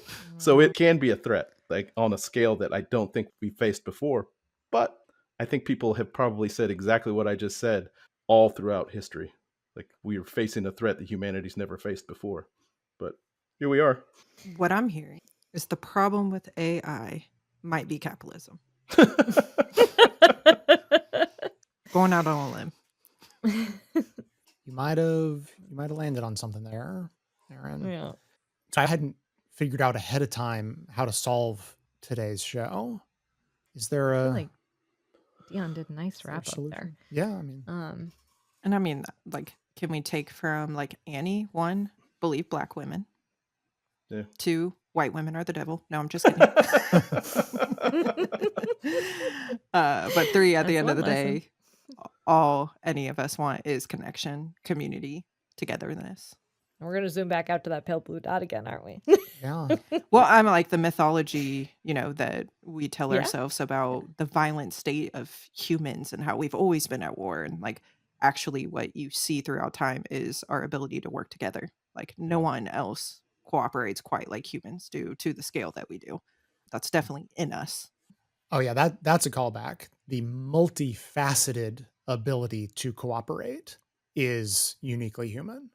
it can be a threat, like on a scale that I don't think we faced before. But I think people have probably said exactly what I just said all throughout history. Like we are facing a threat that humanity's never faced before. But here we are. What I'm hearing is the problem with AI might be capitalism. Going out on a limb. You might have landed on something there, Erin. Yeah. So I hadn't figured out ahead of time how to solve today's show. Is there I a feel like Deon did a nice wrap up there. Yeah, I mean, and I mean, like, can we take from like Annie, 1, believe black women, 2, white women are the devil. No, I'm just kidding. But 3, at the end of the day, all any of us want is connection, community, togetherness. We're going to zoom back out to that pale blue dot again, aren't we? Yeah. Well, I'm like the mythology, that we tell ourselves about the violent state of humans and how we've always been at war. And like, actually what you see throughout time is our ability to work together. Like no one else cooperates quite like humans do to the scale that we do. That's definitely in us. Oh yeah, that's a callback. The multifaceted ability to cooperate is uniquely human.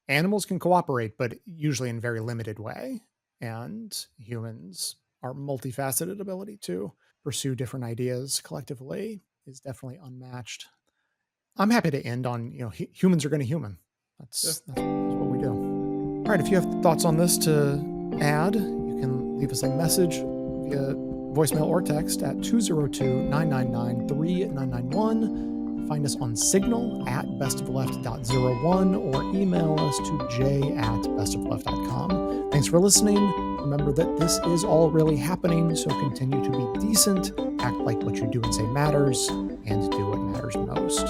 Animals can cooperate, but usually in a very limited way. And humans, our multifaceted ability to pursue different ideas collectively is definitely unmatched. I'm happy to end on, humans are going to human. That's what we do. All right, if you have thoughts on this to add, you can leave us a message via voicemail or text at 202-999-3991. Find us on Signal at bestofleft.01 or email us to j@bestofleft.com. Thanks for listening. Remember that this is all really happening, so continue to be decent, act like what you do and say matters, and do what matters most.